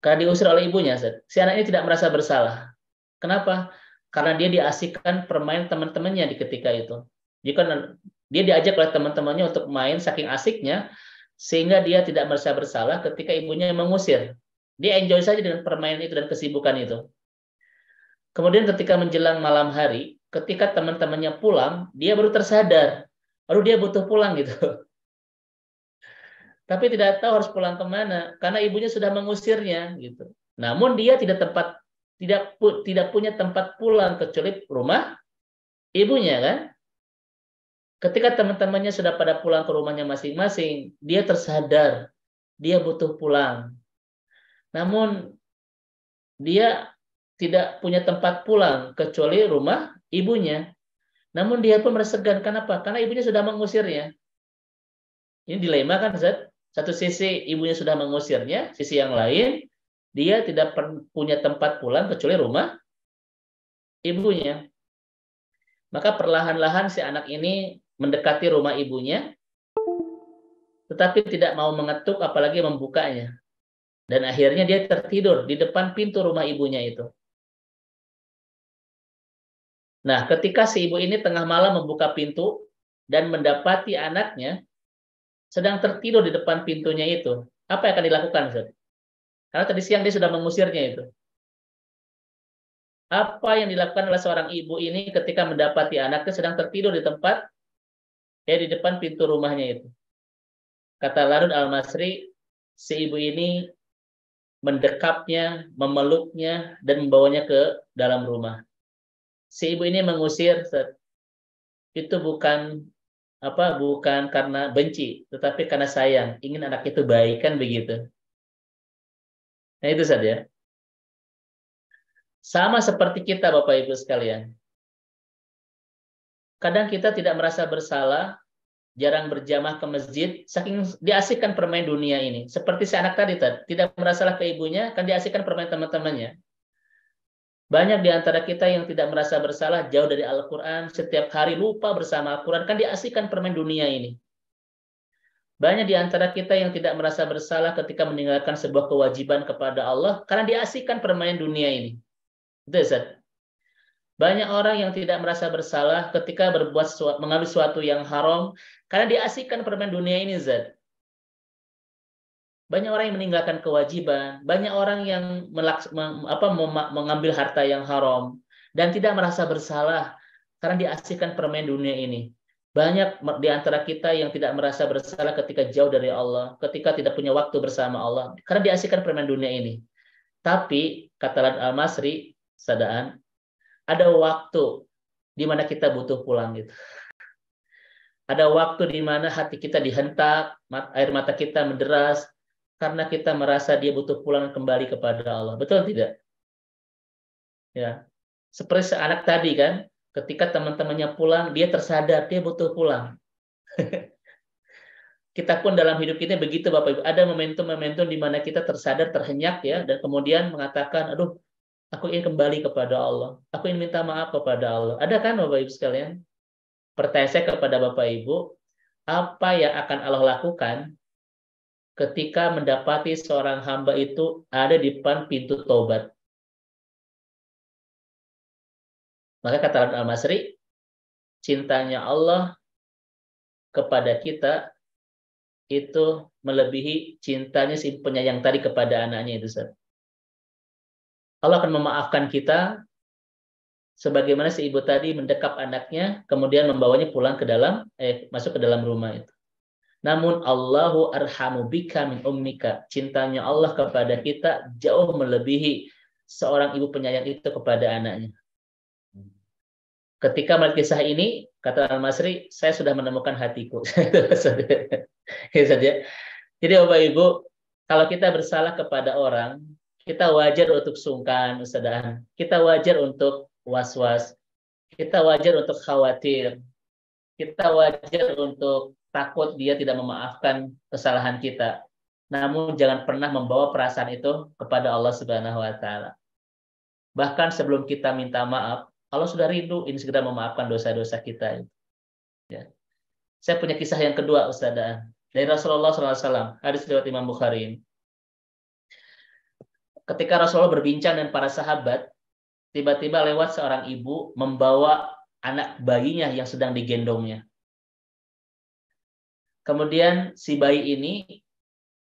karena diusir oleh ibunya, si anak ini tidak merasa bersalah. Kenapa? Karena dia diasihkan permain teman-temannya di ketika itu. Jika dia diajak oleh teman-temannya untuk main saking asiknya, sehingga dia tidak merasa bersalah ketika ibunya mengusir. Dia enjoy saja dengan permainan itu dan kesibukan itu. Kemudian ketika menjelang malam hari, ketika teman-temannya pulang, dia baru tersadar. Baru dia butuh pulang gitu. Tapi tidak tahu harus pulang kemana, karena ibunya sudah mengusirnya gitu. Namun dia tidak punya tempat pulang kecuali rumah ibunya kan. Ketika teman-temannya sudah pada pulang ke rumahnya masing-masing, dia tersadar dia butuh pulang. Namun dia tidak punya tempat pulang kecuali rumah ibunya. Namun dia pun merasa segan. Kenapa? Karena ibunya sudah mengusirnya. Ini dilema kan, Ustaz? Satu sisi ibunya sudah mengusirnya, sisi yang lain dia tidak punya tempat pulang kecuali rumah ibunya. Maka perlahan-lahan si anak ini mendekati rumah ibunya, tetapi tidak mau mengetuk apalagi membukanya. Dan akhirnya dia tertidur di depan pintu rumah ibunya itu. Nah, ketika si ibu ini tengah malam membuka pintu dan mendapati anaknya sedang tertidur di depan pintunya itu, apa yang akan dilakukan, Ustaz? Karena tadi siang dia sudah mengusirnya itu. Apa yang dilakukan oleh seorang ibu ini ketika mendapati anaknya sedang tertidur di tempat, di depan pintu rumahnya itu? Kata Larud Al-Masri, si ibu ini mendekapnya, memeluknya, dan membawanya ke dalam rumah. Si ibu ini mengusir, itu bukan karena benci, tetapi karena sayang, ingin anak itu baik, kan begitu. Nah itu saja. Sama seperti kita Bapak Ibu sekalian. Kadang kita tidak merasa bersalah, jarang berjamaah ke masjid, saking diasihkan permain dunia ini. Seperti si anak tadi, tidak merasalah ke ibunya, kan diasihkan permain teman-temannya. Banyak di antara kita yang tidak merasa bersalah, jauh dari Al-Quran, setiap hari lupa bersama Al-Quran, kan diasihkan permain dunia ini. Banyak di antara kita yang tidak merasa bersalah ketika meninggalkan sebuah kewajiban kepada Allah, karena diasihkan permain dunia ini. Itu, Ustaz. Banyak orang yang tidak merasa bersalah ketika mengambil sesuatu yang haram, karena diasihkan permain dunia ini, Ustaz. Banyak orang yang meninggalkan kewajiban, banyak orang yang mengambil harta yang haram dan tidak merasa bersalah karena diasihkan permain dunia ini. Banyak di antara kita yang tidak merasa bersalah ketika jauh dari Allah, ketika tidak punya waktu bersama Allah, karena diasihkan permain dunia ini. Tapi kata Al-Masri, sadaan, ada waktu di mana kita butuh pulang gitu. Ada waktu di mana hati kita dihentak, air mata kita menderas, karena kita merasa dia butuh pulang kembali kepada Allah. Betul tidak? Ya. Seperti anak tadi kan, ketika teman-temannya pulang, dia tersadar dia butuh pulang. Kita pun dalam hidup kita begitu Bapak Ibu. Ada momentum-momentum di mana kita tersadar, terhenyak ya, dan kemudian mengatakan, aduh, aku ingin kembali kepada Allah. Aku ingin minta maaf kepada Allah. Ada kan Bapak Ibu sekalian? Pertanyaan saya kepada Bapak Ibu, apa yang akan Allah lakukan ketika mendapati seorang hamba itu ada di depan pintu taubat? Maka kata Al-Masri, cintanya Allah kepada kita itu melebihi cintanya si penyayang tadi kepada anaknya itu, Ustaz. Allah akan memaafkan kita sebagaimana si ibu tadi mendekap anaknya, kemudian membawanya pulang masuk ke dalam rumah itu. Namun Allahu arhamu bika min ummika. Cintanya Allah kepada kita jauh melebihi seorang ibu penyayang itu kepada anaknya. Ketika melihat kisah ini, kata Al-Masri, saya sudah menemukan hatiku. Jadi Bapak Ibu, kalau kita bersalah kepada orang, kita wajar untuk sungkan, Ustaz. Kita wajar untuk was-was. Kita wajar untuk khawatir. Kita wajar untuk takut dia tidak memaafkan kesalahan kita. Namun jangan pernah membawa perasaan itu kepada Allah Subhanahu wa taala. Bahkan sebelum kita minta maaf, Allah sudah rindu ingin segera memaafkan dosa-dosa kita. Ya. Saya punya kisah yang kedua, Ustaz, dari Rasulullah SAW, hadis riwayat Imam Bukhari. Ketika Rasulullah berbincang dengan para sahabat, tiba-tiba lewat seorang ibu membawa anak bayinya yang sedang digendongnya. Kemudian si bayi ini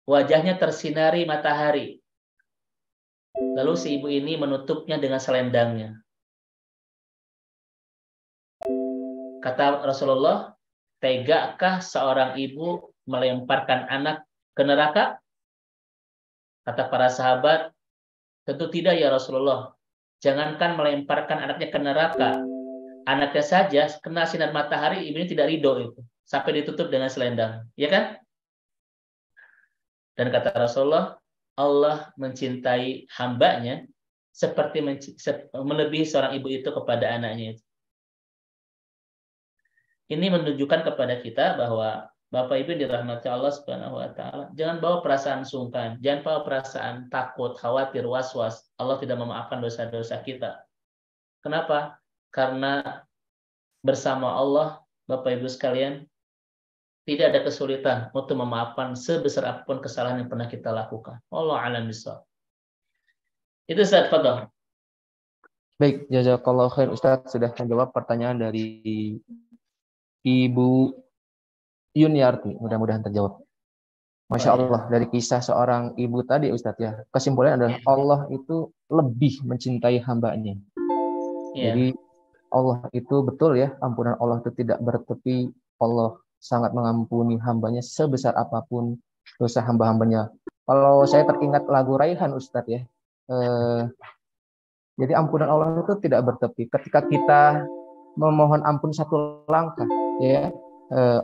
wajahnya tersinari matahari. Lalu si ibu ini menutupnya dengan selendangnya. Kata Rasulullah, tegakah seorang ibu melemparkan anak ke neraka? Kata para sahabat, tentu tidak ya Rasulullah. Jangankan melemparkan anaknya ke neraka, anaknya saja kena sinar matahari, ibu ini tidak ridho itu, sampai ditutup dengan selendang, ya kan? Dan kata Rasulullah, Allah mencintai hambanya seperti melebihi seorang ibu itu kepada anaknya. Ini menunjukkan kepada kita bahwa Bapak Ibu dirahmati Allah Subhanahu wa taala, jangan bawa perasaan sungkan, jangan bawa perasaan takut, khawatir, was-was. Allah tidak memaafkan dosa-dosa kita. Kenapa? Karena bersama Allah, Bapak Ibu sekalian, tidak ada kesulitan untuk memaafkan sebesar apapun kesalahan yang pernah kita lakukan. Allah a'lam bishawab. Itu Ustaz, fadhil. Baik, jazakallahu khair Ustaz sudah menjawab pertanyaan dari Ibu Yuniarti. Mudah-mudahan terjawab. Masya Allah, dari kisah seorang ibu tadi Ustadz ya, kesimpulannya adalah Allah itu lebih mencintai hambanya. Jadi Allah itu betul ya, ampunan Allah itu tidak bertepi. Allah sangat mengampuni hambanya sebesar apapun dosa hamba-hambanya. Kalau saya teringat lagu Raihan Ustadz ya, jadi ampunan Allah itu tidak bertepi. Ketika kita memohon ampun satu langkah, ya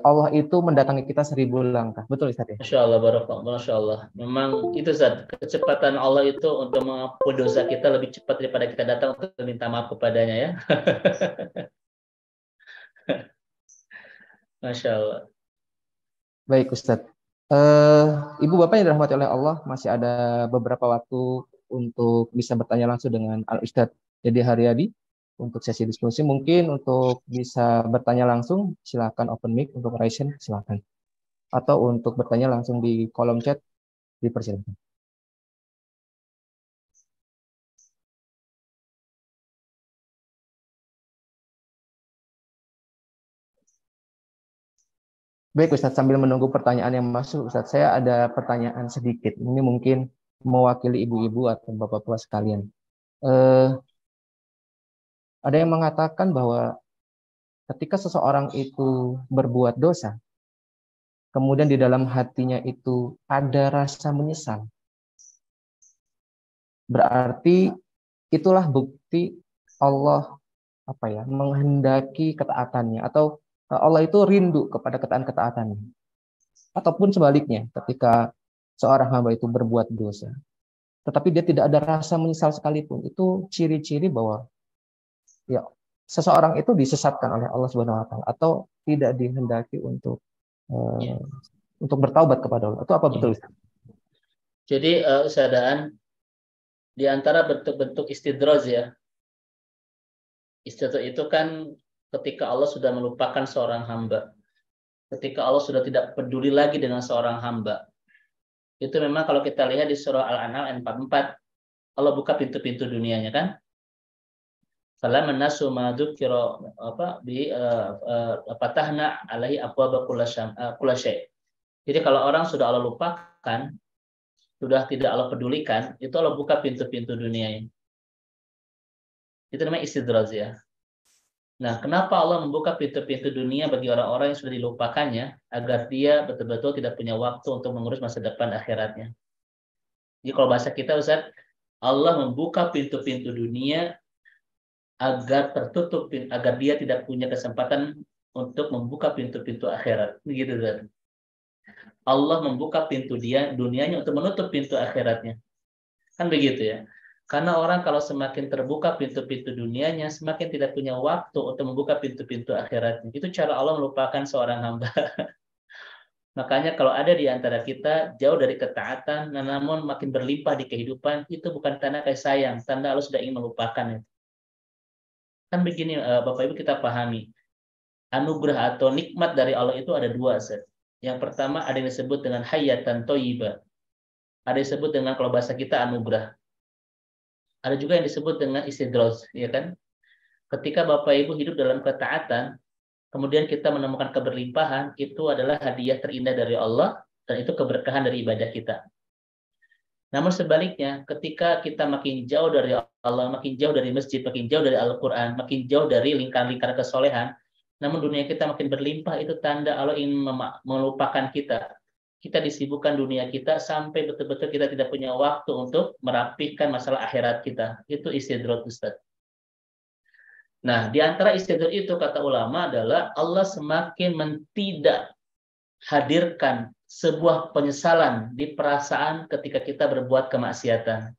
Allah itu mendatangi kita 1000 langkah. Betul Ustaz ya? Masya Allah, barakallah. Masya Allah. Memang itu Ustaz, kecepatan Allah itu untuk mengampuni dosa kita lebih cepat daripada kita datang untuk minta maaf kepadanya ya. Masya Allah. Baik Ustaz. Ibu Bapak yang dirahmati oleh Allah, masih ada beberapa waktu untuk bisa bertanya langsung dengan Al Ustaz Dede Haryadi untuk sesi diskusi. Mungkin untuk bisa bertanya langsung, silakan open mic untuk raise hand, silakan. Atau untuk bertanya langsung di kolom chat, dipersilakan. Baik Ustaz, sambil menunggu pertanyaan yang masuk, Ustaz, saya ada pertanyaan sedikit. Ini mungkin mewakili ibu-ibu atau bapak-bapak sekalian. Ada yang mengatakan bahwa ketika seseorang itu berbuat dosa, kemudian di dalam hatinya itu ada rasa menyesal, berarti itulah bukti Allah menghendaki ketaatannya, atau Allah itu rindu kepada ketaatan-ketaatannya. Ataupun sebaliknya, ketika seorang hamba itu berbuat dosa, tetapi dia tidak ada rasa menyesal sekalipun, itu ciri-ciri bahwa ya seseorang itu disesatkan oleh Allah Subhanahu wa taala atau tidak dihendaki untuk bertaubat kepada Allah. Itu apa betul? Jadi Ustadz, di antara bentuk-bentuk istidraj ya. Istidraj itu kan ketika Allah sudah melupakan seorang hamba. Ketika Allah sudah tidak peduli lagi dengan seorang hamba. Itu memang kalau kita lihat di surah Al-An'am ayat 44, Allah buka pintu-pintu dunianya kan. Falamma nasu ma dzukira fatahna alaihi abwaaba kulli syai'. Jadi kalau orang sudah Allah lupakan, sudah tidak Allah pedulikan, itu Allah buka pintu-pintu dunianya. Itu namanya istidraj ya. Nah, kenapa Allah membuka pintu-pintu dunia bagi orang-orang yang sudah dilupakannya agar dia betul-betul tidak punya waktu untuk mengurus masa depan akhiratnya. Jadi kalau bahasa kita Ustaz, Allah membuka pintu-pintu dunia agar tertutup, agar dia tidak punya kesempatan untuk membuka pintu-pintu akhirat. Begitu Ustaz. Allah membuka pintu dunianya untuk menutup pintu akhiratnya. Kan begitu ya. Karena orang kalau semakin terbuka pintu-pintu dunianya, semakin tidak punya waktu untuk membuka pintu-pintu akhiratnya. Itu cara Allah melupakan seorang hamba. Makanya kalau ada di antara kita jauh dari ketaatan, namun makin berlimpah di kehidupan, itu bukan tanda kasih sayang, tanda Allah sudah ingin melupakan itu. Kan begini Bapak Ibu kita pahami, anugerah atau nikmat dari Allah itu ada dua. Yang pertama ada yang disebut dengan hayatan thayyibah. Ada yang disebut dengan kalau bahasa kita anugerah. Ada juga yang disebut dengan istidraj, ya kan? Ketika Bapak Ibu hidup dalam ketaatan, kemudian kita menemukan keberlimpahan, itu adalah hadiah terindah dari Allah, dan itu keberkahan dari ibadah kita. Namun sebaliknya, ketika kita makin jauh dari Allah, makin jauh dari masjid, makin jauh dari Al-Quran, makin jauh dari lingkaran-lingkaran kesolehan, namun dunia kita makin berlimpah, itu tanda Allah ingin melupakan kita. Kita disibukkan dunia kita sampai betul-betul kita tidak punya waktu untuk merapihkan masalah akhirat kita. Itu istidraj Ustaz. Nah, di antara istidraj itu kata ulama adalah Allah semakin tidak hadirkan sebuah penyesalan di perasaan ketika kita berbuat kemaksiatan.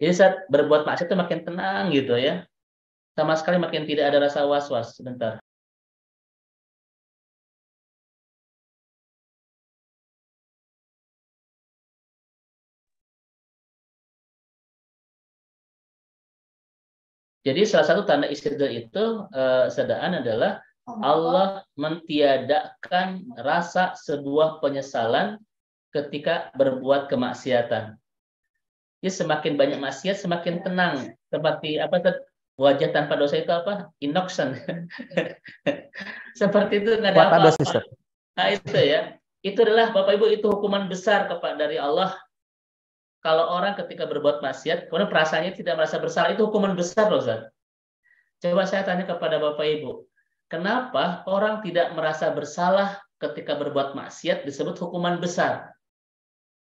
Jadi saat berbuat maksiat itu makin tenang gitu ya. Sama sekali makin tidak ada rasa was-was. Sebentar. Jadi salah satu tanda istidraj itu sedaan adalah Allah mentiadakan rasa sebuah penyesalan ketika berbuat kemaksiatan. Jadi semakin banyak maksiat semakin tenang. Seperti apa wajah tanpa dosa itu apa? Innocent. Seperti itu nggak ada Kuat ada apa-apa. Ustaz. Nah itu ya. Itu adalah Bapak Ibu itu hukuman besar kepada dari Allah. Kalau orang ketika berbuat maksiat, kemudian perasaannya tidak merasa bersalah, itu hukuman besar loh, Ustaz. Coba saya tanya kepada Bapak Ibu, kenapa orang tidak merasa bersalah ketika berbuat maksiat disebut hukuman besar?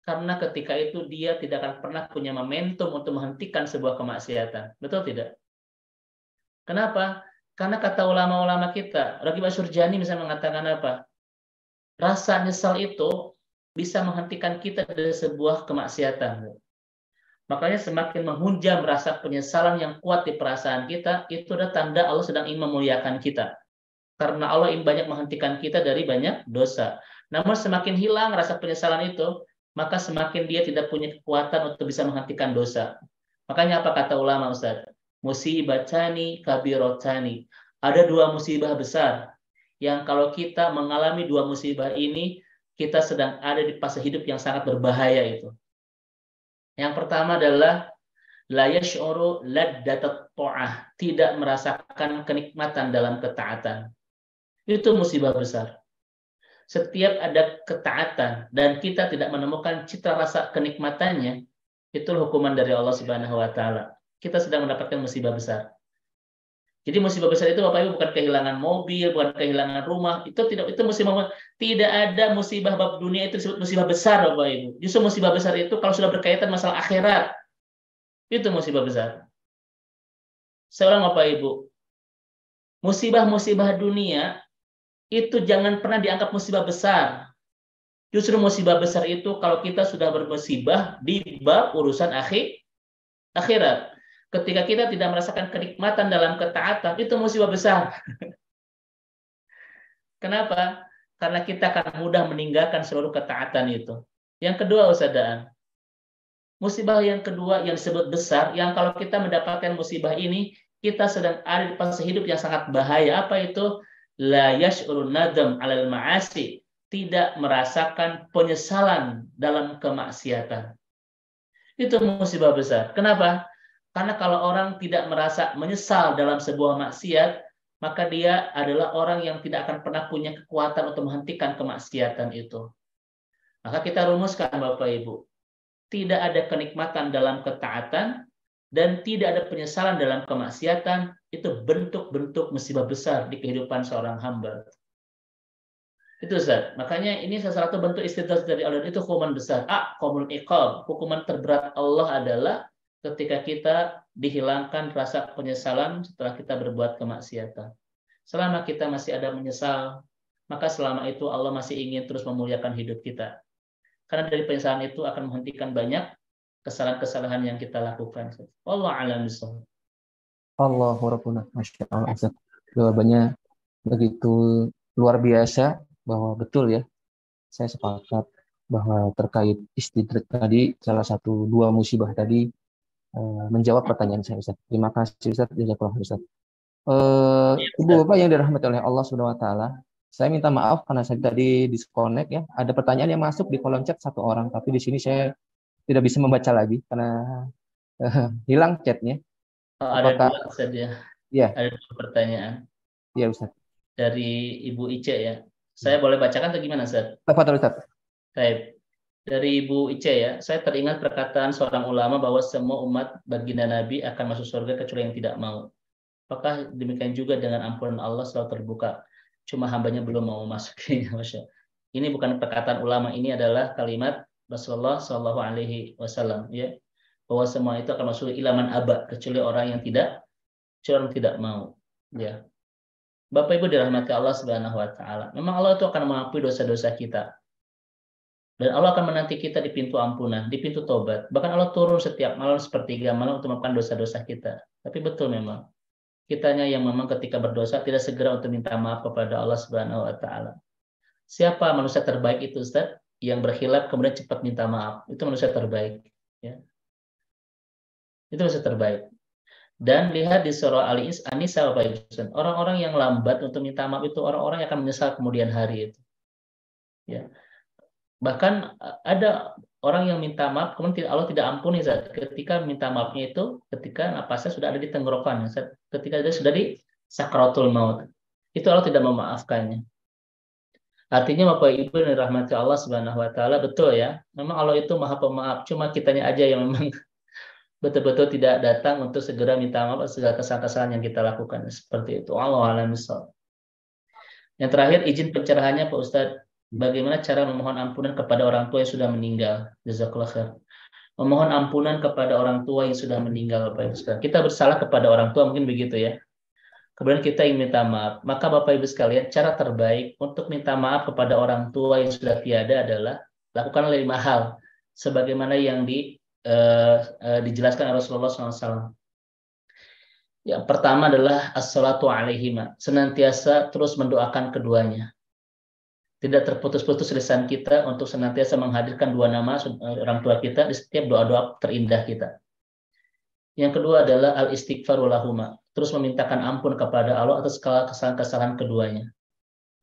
Karena ketika itu dia tidak akan pernah punya momentum untuk menghentikan sebuah kemaksiatan. Betul tidak? Kenapa? Karena kata ulama-ulama kita, Ragib Asyurjani misalnya mengatakan apa? Rasa nyesal itu bisa menghentikan kita dari sebuah kemaksiatan. Makanya semakin menghunjam rasa penyesalan yang kuat di perasaan kita, itu adalah tanda Allah sedang ingin memuliakan kita. Karena Allah ingin banyak menghentikan kita dari banyak dosa. Namun semakin hilang rasa penyesalan itu, maka semakin dia tidak punya kekuatan untuk bisa menghentikan dosa. Makanya apa kata ulama Ustaz? Musibatani kabirotani. Ada dua musibah besar yang kalau kita mengalami dua musibah ini, kita sedang ada di fase hidup yang sangat berbahaya itu. Yang pertama adalah la yash'uru laddatat ta'ah, tidak merasakan kenikmatan dalam ketaatan. Itu musibah besar. Setiap ada ketaatan dan kita tidak menemukan cita rasa kenikmatannya, itu hukuman dari Allah Subhanahu wa taala. Kita sedang mendapatkan musibah besar. Jadi musibah besar itu Bapak Ibu bukan kehilangan mobil, bukan kehilangan rumah, itu musibah, tidak ada musibah bab dunia itu disebut musibah besar Bapak Ibu. Justru musibah besar itu kalau sudah berkaitan masalah akhirat, itu musibah besar. Seorang Bapak Ibu, musibah-musibah dunia itu jangan pernah dianggap musibah besar. Justru musibah besar itu kalau kita sudah bermusibah di bab urusan akhirat. Ketika kita tidak merasakan kenikmatan dalam ketaatan, itu musibah besar. Kenapa? Karena kita akan mudah meninggalkan seluruh ketaatan itu. Yang kedua, Ustadz, musibah yang kedua yang disebut besar, yang kalau kita mendapatkan musibah ini, kita sedang ada di fase hidup yang sangat bahaya. Apa itu? La yash'urun nadam alal ma'asi, tidak merasakan penyesalan dalam kemaksiatan. Itu musibah besar. Kenapa? Karena kalau orang tidak merasa menyesal dalam sebuah maksiat, maka dia adalah orang yang tidak akan pernah punya kekuatan untuk menghentikan kemaksiatan itu. Maka kita rumuskan Bapak Ibu, tidak ada kenikmatan dalam ketaatan dan tidak ada penyesalan dalam kemaksiatan, itu bentuk-bentuk musibah besar di kehidupan seorang hamba. Itu Ustaz. Makanya ini salah satu bentuk istidraj dari Allah, itu hukuman besar. Qomul iqab. Hukuman terberat Allah adalah ketika kita dihilangkan rasa penyesalan setelah kita berbuat kemaksiatan. Selama kita masih ada menyesal, maka selama itu Allah masih ingin terus memuliakan hidup kita. Karena dari penyesalan itu akan menghentikan banyak kesalahan-kesalahan yang kita lakukan. Wallahu a'lam bishawab. Allahu Rabbuna. Masya Allah Ustaz. Jawabannya begitu luar biasa bahwa betul ya. Saya sepakat bahwa terkait istidraj tadi salah satu dua musibah tadi menjawab pertanyaan saya Ustaz. Terima kasih Ustaz. Jazakallahu Ustaz. Iya, Ibu Ustaz. Bapak yang dirahmati oleh Allah Subhanahu wa taala, saya minta maaf karena saya tadi disconnect ya. Ada pertanyaan yang masuk di kolom chat satu orang, tapi di sini saya tidak bisa membaca lagi karena hilang chatnya. Oh, ada Apakah dua Ustaz ya. ya, Ada dua pertanyaan ya Ustaz. dari Ibu Ice ya. Saya Ya. boleh bacakan atau gimana Ustaz? Tafadhol Ustaz. Baik. Dari Ibu Ice ya, saya teringat perkataan seorang ulama bahwa semua umat baginda Nabi akan masuk surga kecuali yang tidak mau. Apakah demikian juga dengan ampunan Allah selalu terbuka? Cuma hambanya belum mau masukinya, Masya. Ini bukan perkataan ulama, ini adalah kalimat Rasulullah Shallallahu Alaihi Wasallam, ya, bahwa semua itu akan masuk ilaman aba kecuali orang yang tidak mau, ya. Bapak Ibu dirahmati Allah Subhanahu Wa Taala. Memang Allah itu akan mengampuni dosa-dosa kita. Dan Allah akan menanti kita di pintu ampunan, di pintu tobat. Bahkan Allah turun setiap malam sepertiga malam untuk memaafkan dosa-dosa kita. Tapi betul memang, kitanya yang memang ketika berdosa tidak segera untuk minta maaf kepada Allah Subhanahu wa taala. Siapa manusia terbaik itu, Ustaz? Yang berkhilaf kemudian cepat minta maaf. Itu manusia terbaik, ya. Itu manusia terbaik. Dan lihat di surah An-Nisa, Bapak Ibu, orang-orang yang lambat untuk minta maaf itu orang-orang yang akan menyesal kemudian hari itu. Ya. Bahkan ada orang yang minta maaf kemudian Allah tidak ampuni saat ketika minta maafnya itu ketika napasnya sudah ada di tenggorokan, ketika dia sudah di sakratul maut. Itu Allah tidak memaafkannya. Artinya Bapak Ibu yang dirahmati Allah Subhanahu wa taala, betul ya. Memang Allah itu Maha Pemaaf, cuma kitanya aja yang memang betul-betul tidak datang untuk segera minta maaf atas segala kesalahan-kesalahan yang kita lakukan. Seperti itu. Allahu a'lam bishawab. Yang terakhir, izin pencerahannya Pak Ustadz. Bagaimana cara memohon ampunan kepada orang tua yang sudah meninggal? Jazakallah khair. Memohon ampunan kepada orang tua yang sudah meninggal, Bapak Ibu sekalian. Kita bersalah kepada orang tua, mungkin begitu ya. Kemudian kita ingin minta maaf. Maka Bapak Ibu sekalian, cara terbaik untuk minta maaf kepada orang tua yang sudah tiada adalah lakukan 5 hal. Sebagaimana yang dijelaskan oleh Rasulullah SAW. Yang pertama adalah as-salatu alaihima. Senantiasa terus mendoakan keduanya. Tidak terputus-putus lisan kita untuk senantiasa menghadirkan dua nama orang tua kita di setiap doa-doa terindah kita. Yang kedua adalah al-istighfaru lahuma, terus memintakan ampun kepada Allah atas segala kesalahan-kesalahan keduanya.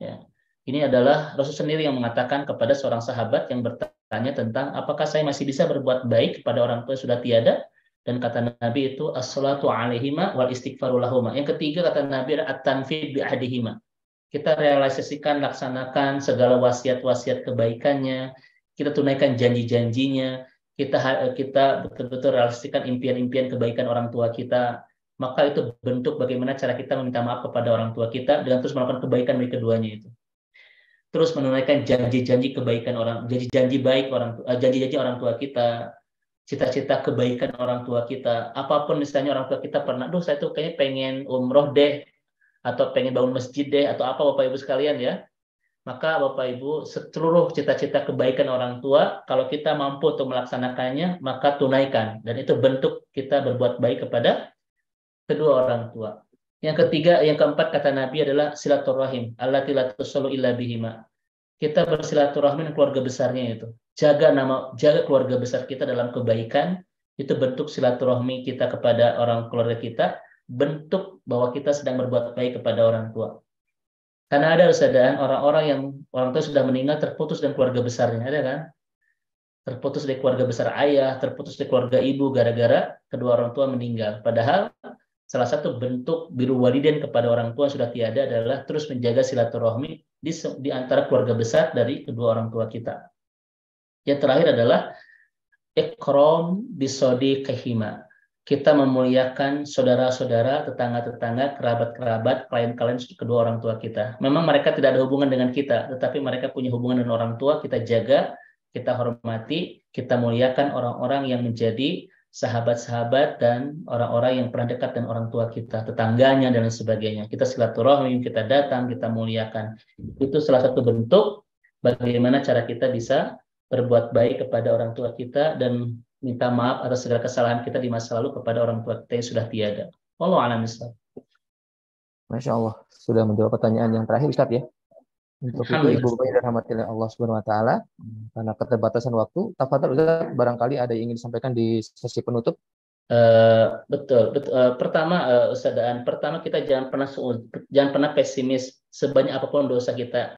Ya. Ini adalah Rasul sendiri yang mengatakan kepada seorang sahabat yang bertanya tentang apakah saya masih bisa berbuat baik kepada orang tua yang sudah tiada, dan kata Nabi itu as-salatu alaihima wal istighfaru lahuma. Yang ketiga kata Nabi adalah at-tanfid bi ahdihima. Kita realisasikan, laksanakan segala wasiat-wasiat kebaikannya, kita tunaikan janji-janjinya, kita betul-betul realisasikan impian-impian kebaikan orang tua kita. Maka itu bentuk bagaimana cara kita meminta maaf kepada orang tua kita dengan terus melakukan kebaikan bagi keduanya itu. Terus menunaikan janji-janji kebaikan janji-janji baik janji-janji orang tua kita, cita-cita kebaikan orang tua kita. Apapun misalnya orang tua kita pernah, saya tuh kayaknya pengen umroh deh, atau pengen bangun masjid deh, atau apa Bapak Ibu sekalian ya. Maka Bapak Ibu, seluruh cita-cita kebaikan orang tua, kalau kita mampu untuk melaksanakannya, maka tunaikan. Dan itu bentuk kita berbuat baik kepada kedua orang tua. Yang keempat kata Nabi adalah silaturahim. Allati la tusallu illa bihima. Kita bersilaturahmi dengan keluarga besarnya itu. Jaga keluarga besar kita dalam kebaikan, itu bentuk silaturahmi kita kepada orang keluarga kita, bentuk bahwa kita sedang berbuat baik kepada orang tua. Karena ada keadaan orang-orang yang orang tua sudah meninggal terputus dengan keluarga besarnya, ada kan? Terputus dari keluarga besar ayah, terputus dari keluarga ibu gara-gara kedua orang tua meninggal. Padahal salah satu bentuk biru waliden kepada orang tua yang sudah tiada adalah terus menjaga silaturahmi di antara keluarga besar dari kedua orang tua kita. Yang terakhir adalah ikram bisodiqihima. Kita memuliakan saudara-saudara, tetangga-tetangga, kerabat-kerabat, klien-klien kedua orang tua kita. Memang mereka tidak ada hubungan dengan kita, tetapi mereka punya hubungan dengan orang tua, kita jaga, kita hormati, kita muliakan orang-orang yang menjadi sahabat-sahabat dan orang-orang yang pernah dekat dengan orang tua kita, tetangganya dan lain sebagainya. Kita silaturahmi, kita datang, kita muliakan. Itu salah satu bentuk bagaimana cara kita bisa berbuat baik kepada orang tua kita dan minta maaf atas segala kesalahan kita di masa lalu kepada orang tua kita yang sudah tiada. Wallahu a'lam bishawab. Masya Allah, sudah menjawab pertanyaan yang terakhir Ustaz ya. Untuk itu Ibu Bapak yang dirahmati oleh Allah Subhanahu wa taala, karena keterbatasan waktu, tafadhol Ustaz, barangkali ada yang ingin disampaikan di sesi penutup. Betul. Pertama, Ustaz Daan, kita jangan pernah pesimis. Sebanyak apapun dosa kita